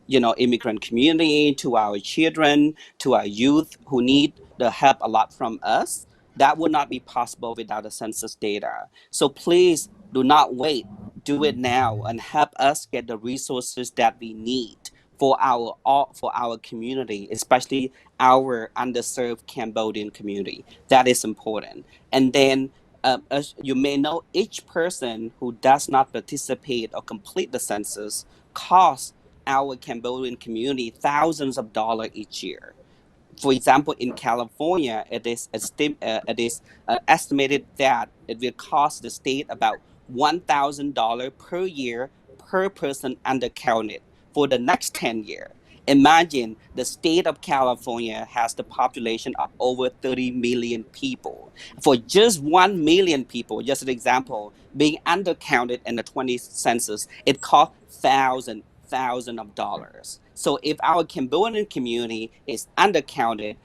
immigrant community, to our children, to our youth who need the help a lot from us. That would not be possible without the census data. So please do not wait. Do it now and help us get the resources that we need for our community, especially our underserved Cambodian community. That is important. And then as you may know, each person who does not participate or complete the census costs our Cambodian community thousands of dollars each year. For example, in California, it is estimated that it will cost the state about $1,000 per year per person undercounted for the next 10 years. Imagine the state of California has the population of over 30 million people. For just 1 million people, just an example, being undercounted in the 20th census, it cost thousands of dollars. So if our Cambodian community is undercounted,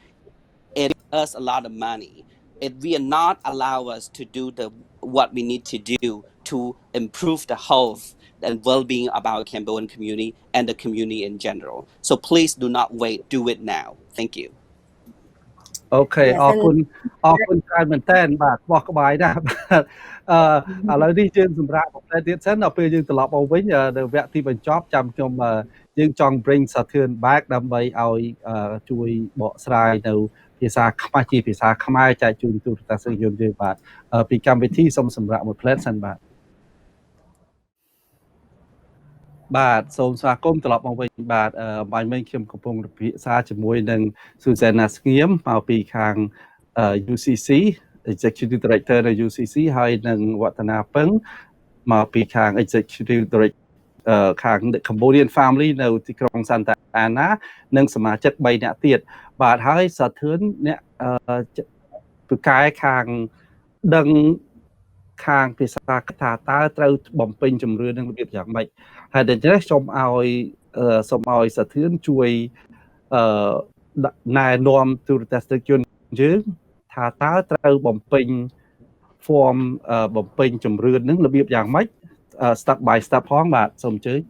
it gives us a lot of money. It will not allow us to do what we need to do to improve the health and well-being of our Cambodian community and the community in general. So please do not wait. Do it now. Thank you. Okay, អរគុណច្រើនមែនតើបាទបោះក្បាយណាស់ឥឡូវនេះយើងសម្រាប់ប្រទេសទៀតសិនដល់ពេលយើងត្រឡប់មកវិញនៅវគ្គទីបញ្ចប់ចាំខ្ញុំយើងចង់ bring Saturn back ដើម្បីឲ្យជួយបកស្រាយនៅភាសាខ្មែរជាភាសាខ្មែរចែកជូនទូរទស្សនិកជនយើងបាទពីកម្មវិធីសូមសម្រាប់មួយផ្លែតសិនបាទសូមស្វាគមន៍ត្រឡប់មកវិញបាទបាយមិញខ្ញុំកំពុងពិភាក្សាជាមួយនឹង Susanna ស្ងៀមមកពីខាង UCC Executive Director នៅ UCC ហើយនឹងវឌ្ឍនាពឹងមកពីខាង Executive Director ខាង Cambodian Family នៅទីក្រុង Santa Ana និងសមាជិក3នាក់ទៀតបាទហើយសាធឿនអ្នកពូកែខាងដឹងខាងភាសាថាតើត្រូវបំពេញជំរឿននឹងរបៀបយ៉ាងម៉េចហើយដូច្នេះសូមឲ្យសាធឿនជួយណែនាំទូរទស្សនិកជនយើងថាតើត្រូវបំពេញ form បំពេញជំរឿននឹងរបៀបយ៉ាងម៉េច step by step ផងបាទសូមអញ្ជើញ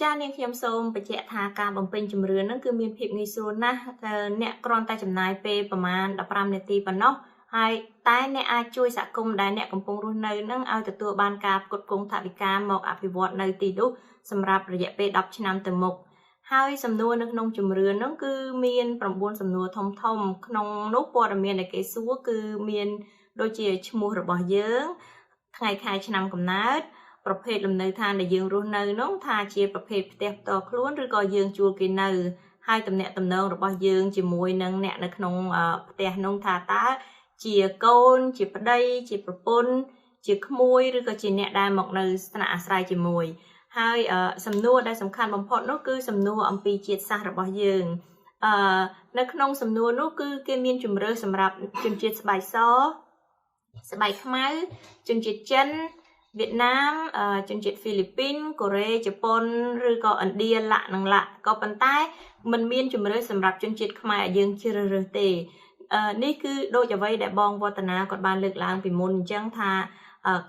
ចានាងខ្ញុំសូមបញ្ជាក់ថាការបំពេញជំរឿនហ្នឹងគឺមានភាពងាយស្រួលណាស់អ្នកគ្រាន់តែចំណាយពេលប្រមាណ15នាទីប៉ុណ្ណោះហើយតែអ្នកអាចជួយសហគមន៍ដែលអ្នកកំពុងរស់នៅនឹងឲ្យទទួលបានការផ្គត់ផ្គង់ថវិកាមកអភិវឌ្ឍនៅទីនោះសម្រាប់រយៈពេល10ឆ្នាំទៅមុខហើយសំណួរនៅក្នុងជំរឿនហ្នឹងគឺមាន9សំណួរធំក្នុងនោះព័ត៌មានដែលគេសួរគឺមានដូចជាឈ្មោះរបស់យើងថ្ងៃខែឆ្នាំកំណើតប្រភេទលំនៅឋានដែលយើងរស់នៅនោះថាជាប្រភេទផ្ទះផ្ទាល់ខ្លួនឬក៏យើងជួលគេនៅហើយទំនាក់ទំនងរបស់យើងជាមួយនឹងអ្នកនៅក្នុងផ្ទះនោះថាតើជាកូនជាប្តីជាប្រពន្ធជាក្មួយឬក៏ជាអ្នកដែលមកនៅស្នាក់អាស្រ័យជាមួយហើយសំណួរដែលសំខាន់បំផុតនោះគឺសំណួរអំពីជាតិសាសន៍របស់យើងនៅក្នុងសំណួរនោះគឺគេមានជម្រើសសម្រាប់ជនជាតិស្បែកស ស្បែកខ្មៅជនជាតិចិនវៀតណាមជនជាតិហ្វីលីពីនកូរ៉េជប៉ុនឬក៏ឥណ្ឌាឡាក់និងឡាក់ក៏ប៉ុន្តែมันមានជំរឿនសម្រាប់ជនជាតិខ្មែរឲ្យយើងជ្រើសរើសទេនេះគឺដូចអ្វីដែលបងវឌ្ឍនាគាត់បានលើកឡើងពីមុនអញ្ចឹងថា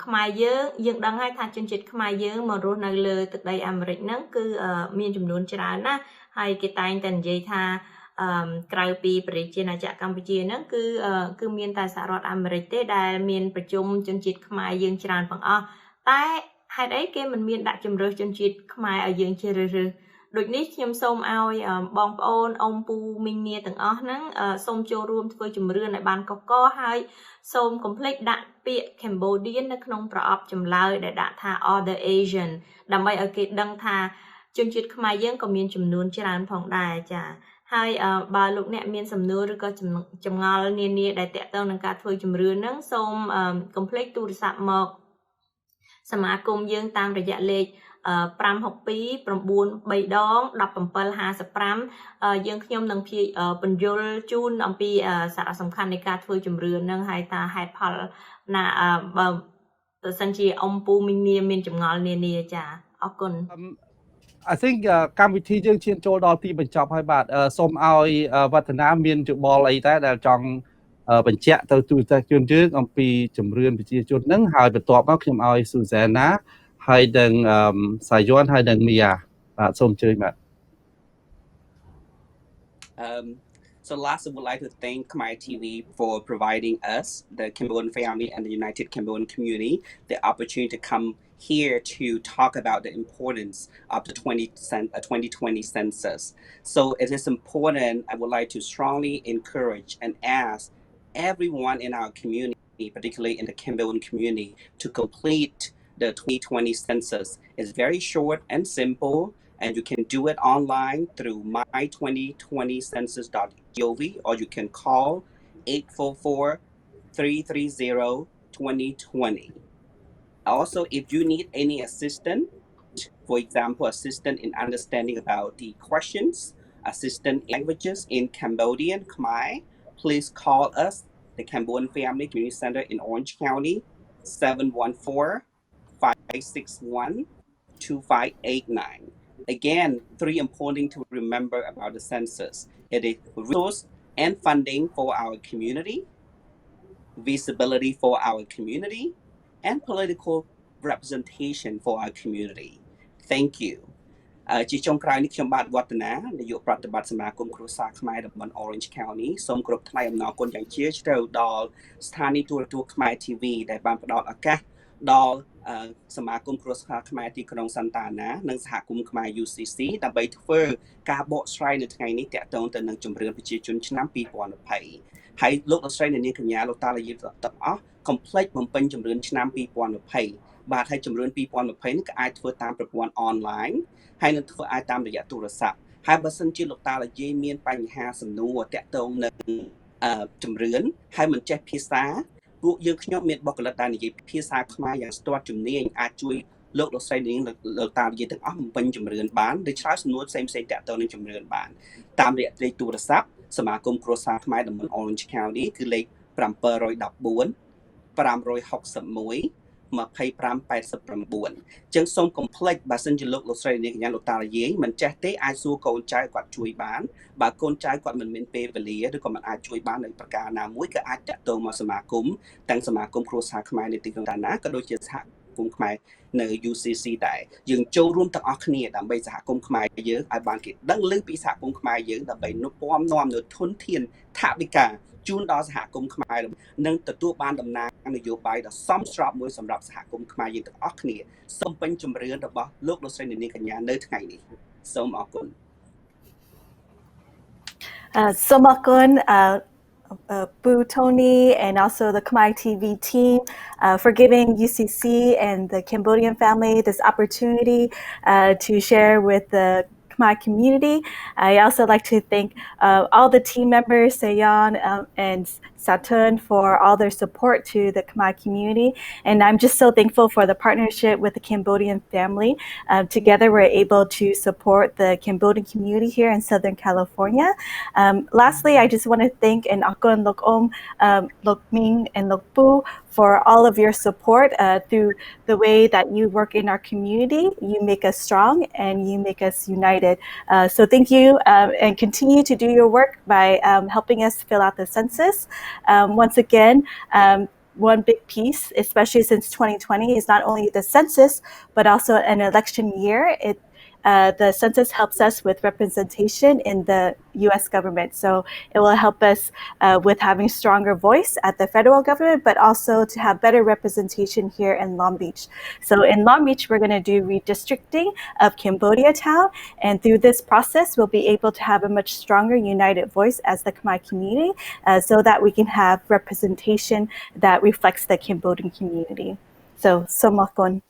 ខ្មែរយើងដឹងហើយថាជនជាតិខ្មែរយើងមករស់នៅលើទឹកដីអាមេរិកហ្នឹងគឺមានចំនួនច្រើនណាស់ហើយគេតែងតែនិយាយថាក្រៅពីប្រជាណាចក្រកម្ពុជាហ្នឹងគឺមានតែសហរដ្ឋអាមេរិកទេដែលមានប្រជុំជនជាតិខ្មែរយើងច្រើនផងអស់តែហេតុអីគេមិនមានដាក់ជំរើសជនជាតិខ្មែរឲ្យយើងជ្រើសរើសដូចនេះខ្ញុំសូមឲ្យបងប្អូនអ៊ំពូមីងមាទាំងអស់ហ្នឹងសូមចូលរួមធ្វើជំរឿនឲ្យបានកកហើយសូមកុំភ្លេចដាក់ពាក្យ Cambodian នៅក្នុងប្រអប់ចម្លើយដែលដាក់ថា Other Asian ដើម្បីឲ្យគេដឹងថាជនជាតិខ្មែរយើងក៏មានចំនួនច្រើនផងដែរចាហើយបើលោកអ្នកមានសំណួរឬក៏ចម្ងល់នានាដែលតាក់ទងនឹងការធ្វើជំរឿនហ្នឹងសូមកុំភ្លេចទូរស័ព្ទមកសមាគមយើងតាមរយៈលេខ562 93ដង1755យើងខ្ញុំនឹងព្យាបញ្យល់ជូនអំពីសារៈសំខាន់នៃការធ្វើជំរឿនហ្នឹងហើយថាហេតុផលណាបើសិនជាអ៊ំពូមីងមាមានចម្ងល់នានាចាអរគុណI think កម្មវិធីយើងឈានចូលដល់ទីបញ្ចប់ហើយបាទសូមឲ្យវឌ្ឍនាមានយោបល់អីតែដែលចង់បញ្ជាក់ទៅទូរទស្សនិកជនយើងអំពីជំរឿនប្រជាជនហ្នឹងហើយបន្ទាប់មកខ្ញុំឲ្យស៊ូហ្សែណាហើយនឹងសាយ័នហើយនឹងមីយ៉ាបាទសូមអញ្ជើញបាទ So last, I would like to thank Khmer TV for providing us, the Cambodian family and the United Cambodian community, the opportunity to come here to talk about the importance of the 2020 census. So it is important, I would like to strongly encourage and ask everyone in our community, particularly in the Cambodian community, to complete the 2020 census. It's very short and simple, and you can do it online through my2020census.gov, or you can call 844-330-2020. Also, if you need any assistance, for example, assistance in understanding about the questions, assistance in languages in Cambodian, Khmer, please call us, the Cambodian Family Community Center in Orange County, 714-561-2589. Again, three important to remember about the census. It is resource and funding for our community, visibility for our community, and political representation for our community. Thank you. ជាចុងក្រោយនេះខ្ញុំបាទវឌ្ឍនានាយកប្រតិបត្តិសមាគមគ្រួសារខ្មែរតំបន់ Orange County សូមគោរពថ្លែងអំណរគុណយ៉ាងជ្រាលជ្រៅដល់ស្ថានីយទូរទស្សន៍ខ្មែរ TV ដែលបានផ្ដល់ឱកាសដល់សមាគមគ្រួសារខ្មែរទីក្រុងសន្តានានិងសហគមន៍ខ្មែរ UCC ដើម្បីធ្វើការបកស្រាយនៅថ្ងៃនេះទាក់ទងទៅនឹងជំរឿនប្រជាជនឆ្នាំ2020ហើយលោកលោកស្រីអ្នកនាងកញ្ញាលោកតាលាយទាំងអស់កុំភ្លេចបំពេញជំរឿនឆ្នាំ2020បាទហើយជំរឿន2020នេះក៏អាចធ្វើតាមប្រព័ន្ធអនឡាញហើយនឹងធ្វើអាចតាមរយៈទូរស័ព្ទហើយបើសិនជាលោកតាលាយមានបញ្ហាសំណួរទាក់ទងនឹងជំរឿនហើយមិនចេះភាសាពួកយើងខ្ញុំមានបុគ្គលិកដែលនិយាយភាសាខ្មែរយ៉ាងស្ទាត់ជំនាញអាចជួយលោកលោកស្រីនាងលោកតាលាយទាំងអស់បំពេញជំរឿនបានឬឆ្លើយសំណួរផ្សេងៗទាក់ទងនឹងជំរឿនបានតាមរយៈលេខទូរស័ព្ទសមាគមគ្រួសារខ្មែរតំបន់ Orange County គឺលេខ714 561 2589 ចឹងសូមកុំភ្លេចបើសិនជាលោកលោកស្រីនាងកញ្ញាលោកតាលាយមិនចេះទេអាចសួរកូនចៅគាត់ជួយបានបើកូនចៅគាត់មិនមានពេលវេលាឬក៏មិនអាចជួយបាននៅប្រការណាមួយក៏អាចតាក់ទងមកសមាគមទាំងសមាគមគ្រួសារខ្មែរនៅទីក្រុងតាណាក៏ដូចជាសហគមន៍ខ្មែរនៅ UCC ដែរយើងចូលរួមទាំងអស់គ្នាដើម្បីសហគមន៍ខ្មែរយើងឲ្យបានគេដឹងឮពីសហគមន៍ខ្មែរយើងដើម្បីពំនាំនៅធនធានថវិកាជូនដល់សហគមន៍ខ្មែរនិងទទួលបានដំណើរនយោបាយដ៏សមស្របមួយសម្រាប់សហគមន៍ខ្មែរយើងទាំងអស់គ្នាសូមពេញជំរឿនរបស់លោកលោកស្រីនាងកញ្ញានៅថ្ងៃនេះសូមអរគុណសូមអរគុណBoo Tony and also the Khmer TV team for giving UCC and the Cambodian family this opportunity to share with the Khmer community. I also like to thank all the team members, Sayon and Saturn for all their support to the Khmer community. And I'm just so thankful for the partnership with the Cambodian family. Together, we're able to support the Cambodian community here in Southern California. Lastly, I just want to thank Akon Lok Om, Lok Ming, and Lok Bu for all of your support through the way that you work in our community. You make us strong and you make us united. So thank you and continue to do your work by helping us fill out the census. Once again, one big piece, especially since 2020, is not only the census, but also an election year. The census helps us with representation in the U.S. government. So it will help us with having stronger voice at the federal government, but also to have better representation here in Long Beach. So in Long Beach, we're going to do redistricting of Cambodia Town. And through this process, we'll be able to have a much stronger united voice as the Khmer community so that we can have representation that reflects the Cambodian community. So, Somakon.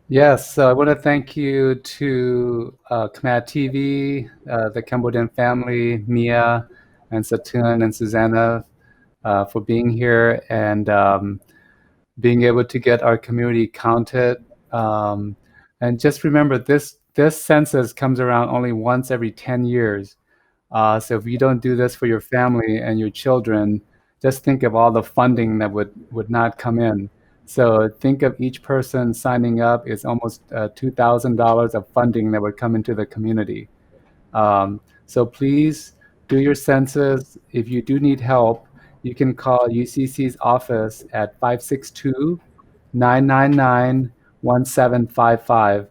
Yes, so I want to thank you to Khmer TV, the Cambodian family, Mia, and Saturn and Susanna for being here and being able to get our community counted. And just remember, this census comes around only once every 10 years. So if you don't do this for your family and your children, just think of all the funding that would not come in. So think of each person signing up is almost $2,000 of funding that would come into the community. So please do your census. If you do need help, you can call UCC's office at 562-999-1755.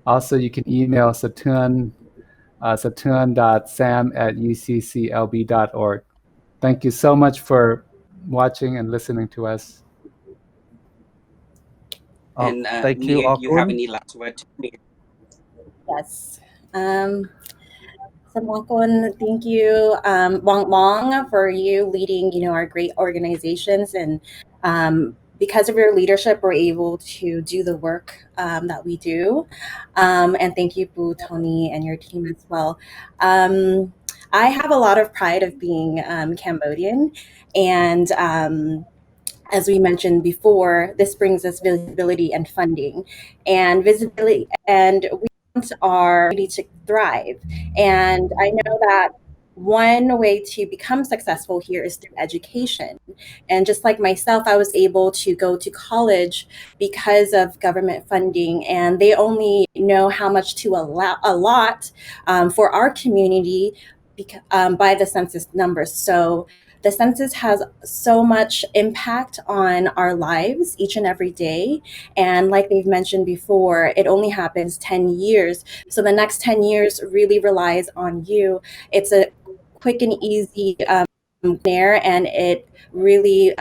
Also, you can email Saturn, saturn.sam@ucclb.org. Thank you so much for watching and listening to us. And thank you, Mia, do you have Akon. any last words? Yes. Samakon, thank you, Wong Wong, for you leading, our great organizations. And because of your leadership, we're able to do the work that we do. And thank you, Boo, Tony, and your team as well. I have a lot of pride of being Cambodian. And as we mentioned before, this brings us visibility and funding. And visibility, and we want our community to thrive. And I know that one way to become successful here is through education. And just like myself, I was able to go to college because of government funding, and they only know how much to allot for our community by the census numbers. So the census has so much impact on our lives each and every day. And like they've mentioned before, it only happens 10 years. So the next 10 years really relies on you. It's a quick and easy there, and it really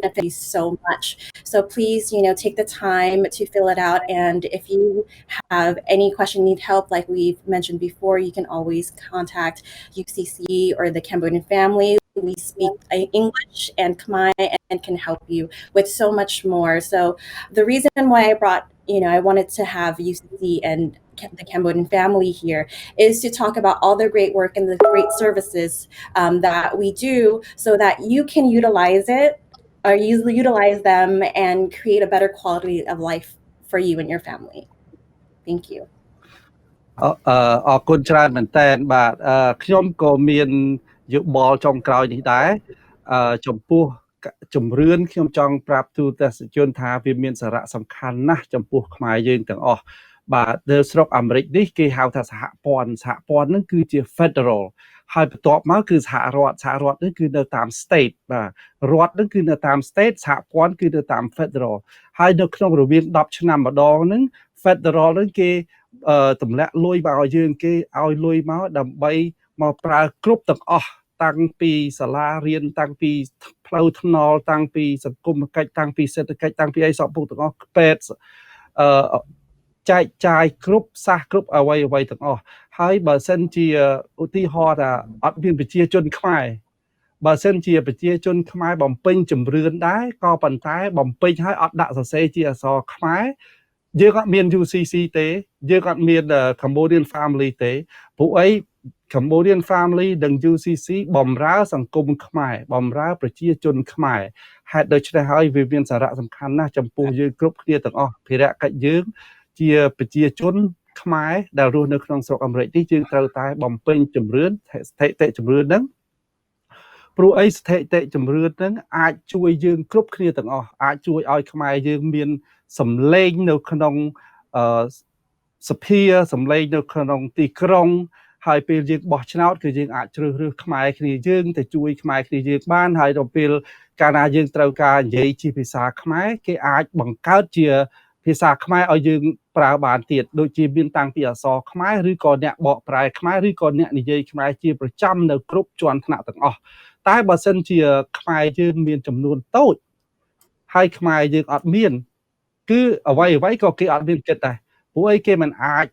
benefits you so much. So please, take the time to fill it out. And if you have any question, need help, like we've mentioned before, you can always contact UCC or the Cambodian family. We speak English and Khmer and can help you with so much more. So the reason why I brought, I wanted to have UCC and the Cambodian family here is to talk about all the great work and the great services that we do so that you can utilize it or utilize them and create a better quality of life for you and your family. Thank you. អរគុណច្រើនមែនតើបាទខ្ញុំក៏មានយោបល់ចុងក្រោយនេះដែរចំពោះជំរឿនខ្ញុំចង់ប្រាប់ទូទស្សនិកជនថាវាមានសារៈសំខាន់ណាស់ចំពោះខ្មែរយើងទាំងអស់បាទនៅស្រុកអាមេរិកនេះគេហៅថាសហព័ន្ធហ្នឹងគឺជា Federal ហើយបន្ទាប់មកគឺសហរដ្ឋនេះគឺនៅតាម State បាទរដ្ឋនឹងគឺនៅតាម State សហព័ន្ធគឺនៅតាម Federal ហើយនៅក្នុងរវាង10ឆ្នាំម្ដងហ្នឹង Federal ហ្នឹងគេទម្លាក់លុយមកឲ្យយើងគេឲ្យលុយមកដើម្បីមកប្រើគ្រប់ទាំងអស់តាំងពីសាលារៀនតាំងពីផ្លូវថ្នល់តាំងពីសង្គមគិច្ចតាំងពីសេដ្ឋកិច្ចតាំងពីអីសពទាំងអស់ពេទ្យចែកចាយគ្រប់សាសគ្រប់អ្វីទាំងអស់ហើយបើសិនជាឧទាហរណ៍ថាអត់មានប្រជាជនខ្មែរបើសិនជាប្រជាជនខ្មែរបំពេញជំរឿនដែរក៏ប៉ុន្តែបំពេញហើយអត់ដាក់សរសេរជាអក្សរខ្មែរយើងអត់មាន UCC ទេយើងអត់មាន Cambodian family ទេព្រោះអី Cambodian family និង UCC បំរើសង្គមខ្មែរបំរើប្រជាជនខ្មែរហេតុដូច្នេះហើយវាមានសារៈសំខាន់ណាស់ចំពោះយើងគ្រប់គ្នាទាំងអស់ភារកិច្ចយើងជាប្រជាជនខ្មែរដែលរស់នៅក្នុងស្រុកអាមេរិកនេះយើងត្រូវតែបំពេញជំរឿនស្ថិតិជំរឿនហ្នឹងព្រោះអីស្ថិតិជំរឿនហ្នឹងអាចជួយយើងគ្រប់គ្នាទាំងអស់អាចជួយឲ្យខ្មែរយើងមានសម្លេងនៅក្នុងសភាសម្លេងនៅក្នុងទីក្រុងហើយពេលយើងបោះឆ្នោតគឺយើងអាចជ្រើសរើសខ្មែរគ្នាយើងទៅជួយខ្មែរគ្នាយើងបានហើយដល់ពេលកាលណាយើងត្រូវការនិយាយជាភាសាខ្មែរគេអាចបង្កើតជាភាសាខ្មែរឲ្យយើងប្រើបានទៀតដូចជាមានតាំងពីអក្សរខ្មែរឬក៏អ្នកបកប្រែខ្មែរឬក៏អ្នកនិយាយខ្មែរជាប្រចាំនៅគ្រប់ជាន់ថ្នាក់ទាំងអស់តែបើសិនជាខ្មែរយើងមានចំនួនតូចហើយខ្មែរយើងអត់មានគឺអ្វីក៏គេអត់មានចិត្តដែរព្រោះអីគេមិនអាច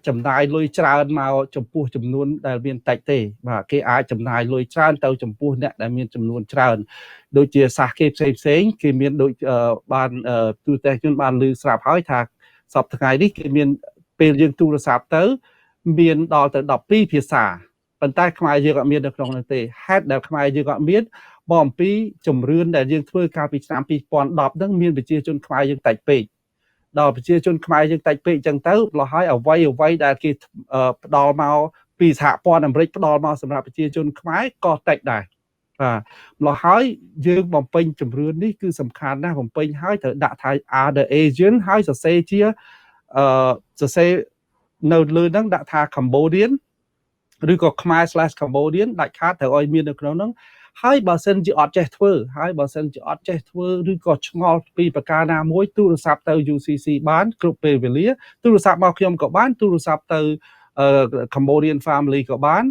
ចំណាយលុយច្រើនមកចំពោះចំនួនដែលមានតិចទេបាទគេអាចចំណាយលុយច្រើនទៅចំពោះអ្នកដែលមានចំនួនច្រើនដូចជាសាសគេផ្សេងគេមានដូចបានទូរទស្សន៍ជនបានឮស្រាប់ហើយថាសប្តាហ៍ថ្ងៃនេះគេមានពេលយើងទូរស័ព្ទទៅមានដល់ទៅ12ភាសាប៉ុន្តែខ្មែរយើងអត់មាននៅក្នុងនោះទេហេតុដែលខ្មែរយើងអត់មានបើអំពីជំរឿនដែលយើងធ្វើកាលពីឆ្នាំ2010ហ្នឹងមានប្រជាជនខ្មែរយើងតិចពេកដល់ប្រជាជនខ្មែរយើងតិចពេកអញ្ចឹងទៅម្ល៉េះហើយអ្វីដែលគេផ្ដល់មកពីសហព័ន្ធអាមេរិកផ្ដល់មកសម្រាប់ប្រជាជនខ្មែរក៏តិចដែរបាទម្ល៉េះហើយយើងបំពេញជំរឿននេះគឺសំខាន់ណាស់បំពេញហើយត្រូវដាក់ថា other Asian ហើយសរសេរជាសរសេរនៅលើហ្នឹងដាក់ថា Cambodian ឬក៏ខ្មែរ /Cambodian ដាច់ខាតត្រូវឲ្យមាននៅក្នុងហ្នឹងហើយបើសិនជាអត់ចេះធ្វើឬក៏ឆ្ងល់ពីប្រការណាមួយទូរស័ព្ទទៅ UCC បានគ្រប់ពេលវេលាទូរស័ព្ទមកខ្ញុំក៏បានទូរស័ព្ទទៅ Cambodian family ក៏បាន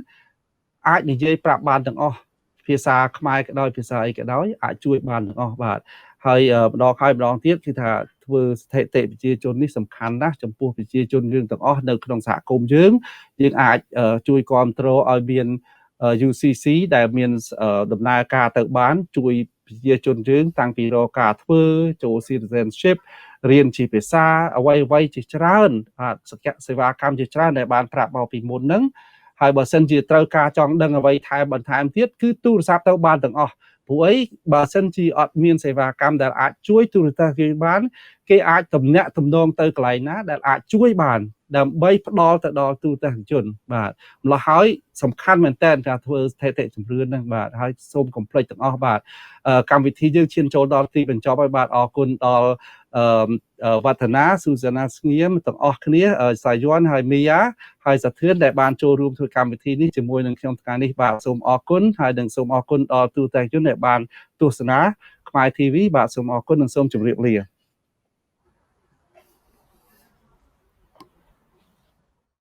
អាចនិយាយប្រាប់បានទាំងអស់ភាសាខ្មែរក៏ដោយភាសាអីក៏ដោយអាចជួយបានទាំងអស់បាទហើយម្ដងទៀតគឺថាធ្វើស្ថិតិប្រជាជននេះសំខាន់ណាស់ចំពោះប្រជាជនយើងទាំងអស់នៅក្នុងសហគមន៍យើងអាចជួយគ្រប់គ្រងឲ្យមានUCC ដែលមានដំណើរការទៅបានជួយប្រជាជនយើងតាំងពីរកការធ្វើចូល citizenship រៀនជាភាសាអ្វីជាច្រើនបាទសេវាកម្មជាច្រើនដែលបានប្រាប់មកពីមុនហ្នឹងហើយបើសិនជាត្រូវការចង់ដឹងអ្វីបន្ថែមទៀតគឺទូរស័ព្ទទៅបានទាំងអស់ព្រោះអីបើសិនជាអត់មានសេវាកម្មដែលអាចជួយទូរទស្សន៍គេបានគេអាចទំនាក់ទំនងទៅកន្លែងណាដែលអាចជួយបានដើម្បីផ្ដល់ទៅដល់ទូរទស្សនិកជនបាទម្ល៉េះហើយសំខាន់មែនតើការធ្វើស្ថិតិជំរឿនហ្នឹងបាទហើយសូមកុំភ្លេចទាំងអស់បាទកម្មវិធីយើងឈានចូលដល់ទីបញ្ចប់ហើយបាទអរគុណដល់វឌ្ឍនាស៊ូសាណាស្ងៀមទាំងអស់គ្នាសាយ័នហើយមីយ៉ាហើយសាធឿនដែលបានចូលរួមធ្វើកម្មវិធីនេះជាមួយនឹងខ្ញុំថ្ងៃនេះបាទសូមអរគុណហើយនឹងសូមអរគុណដល់ទូរទស្សនិកជនដែលបានទស្សនាខ្មែរ TV បាទសូមអរគុណនិងសូមជម្រាបលា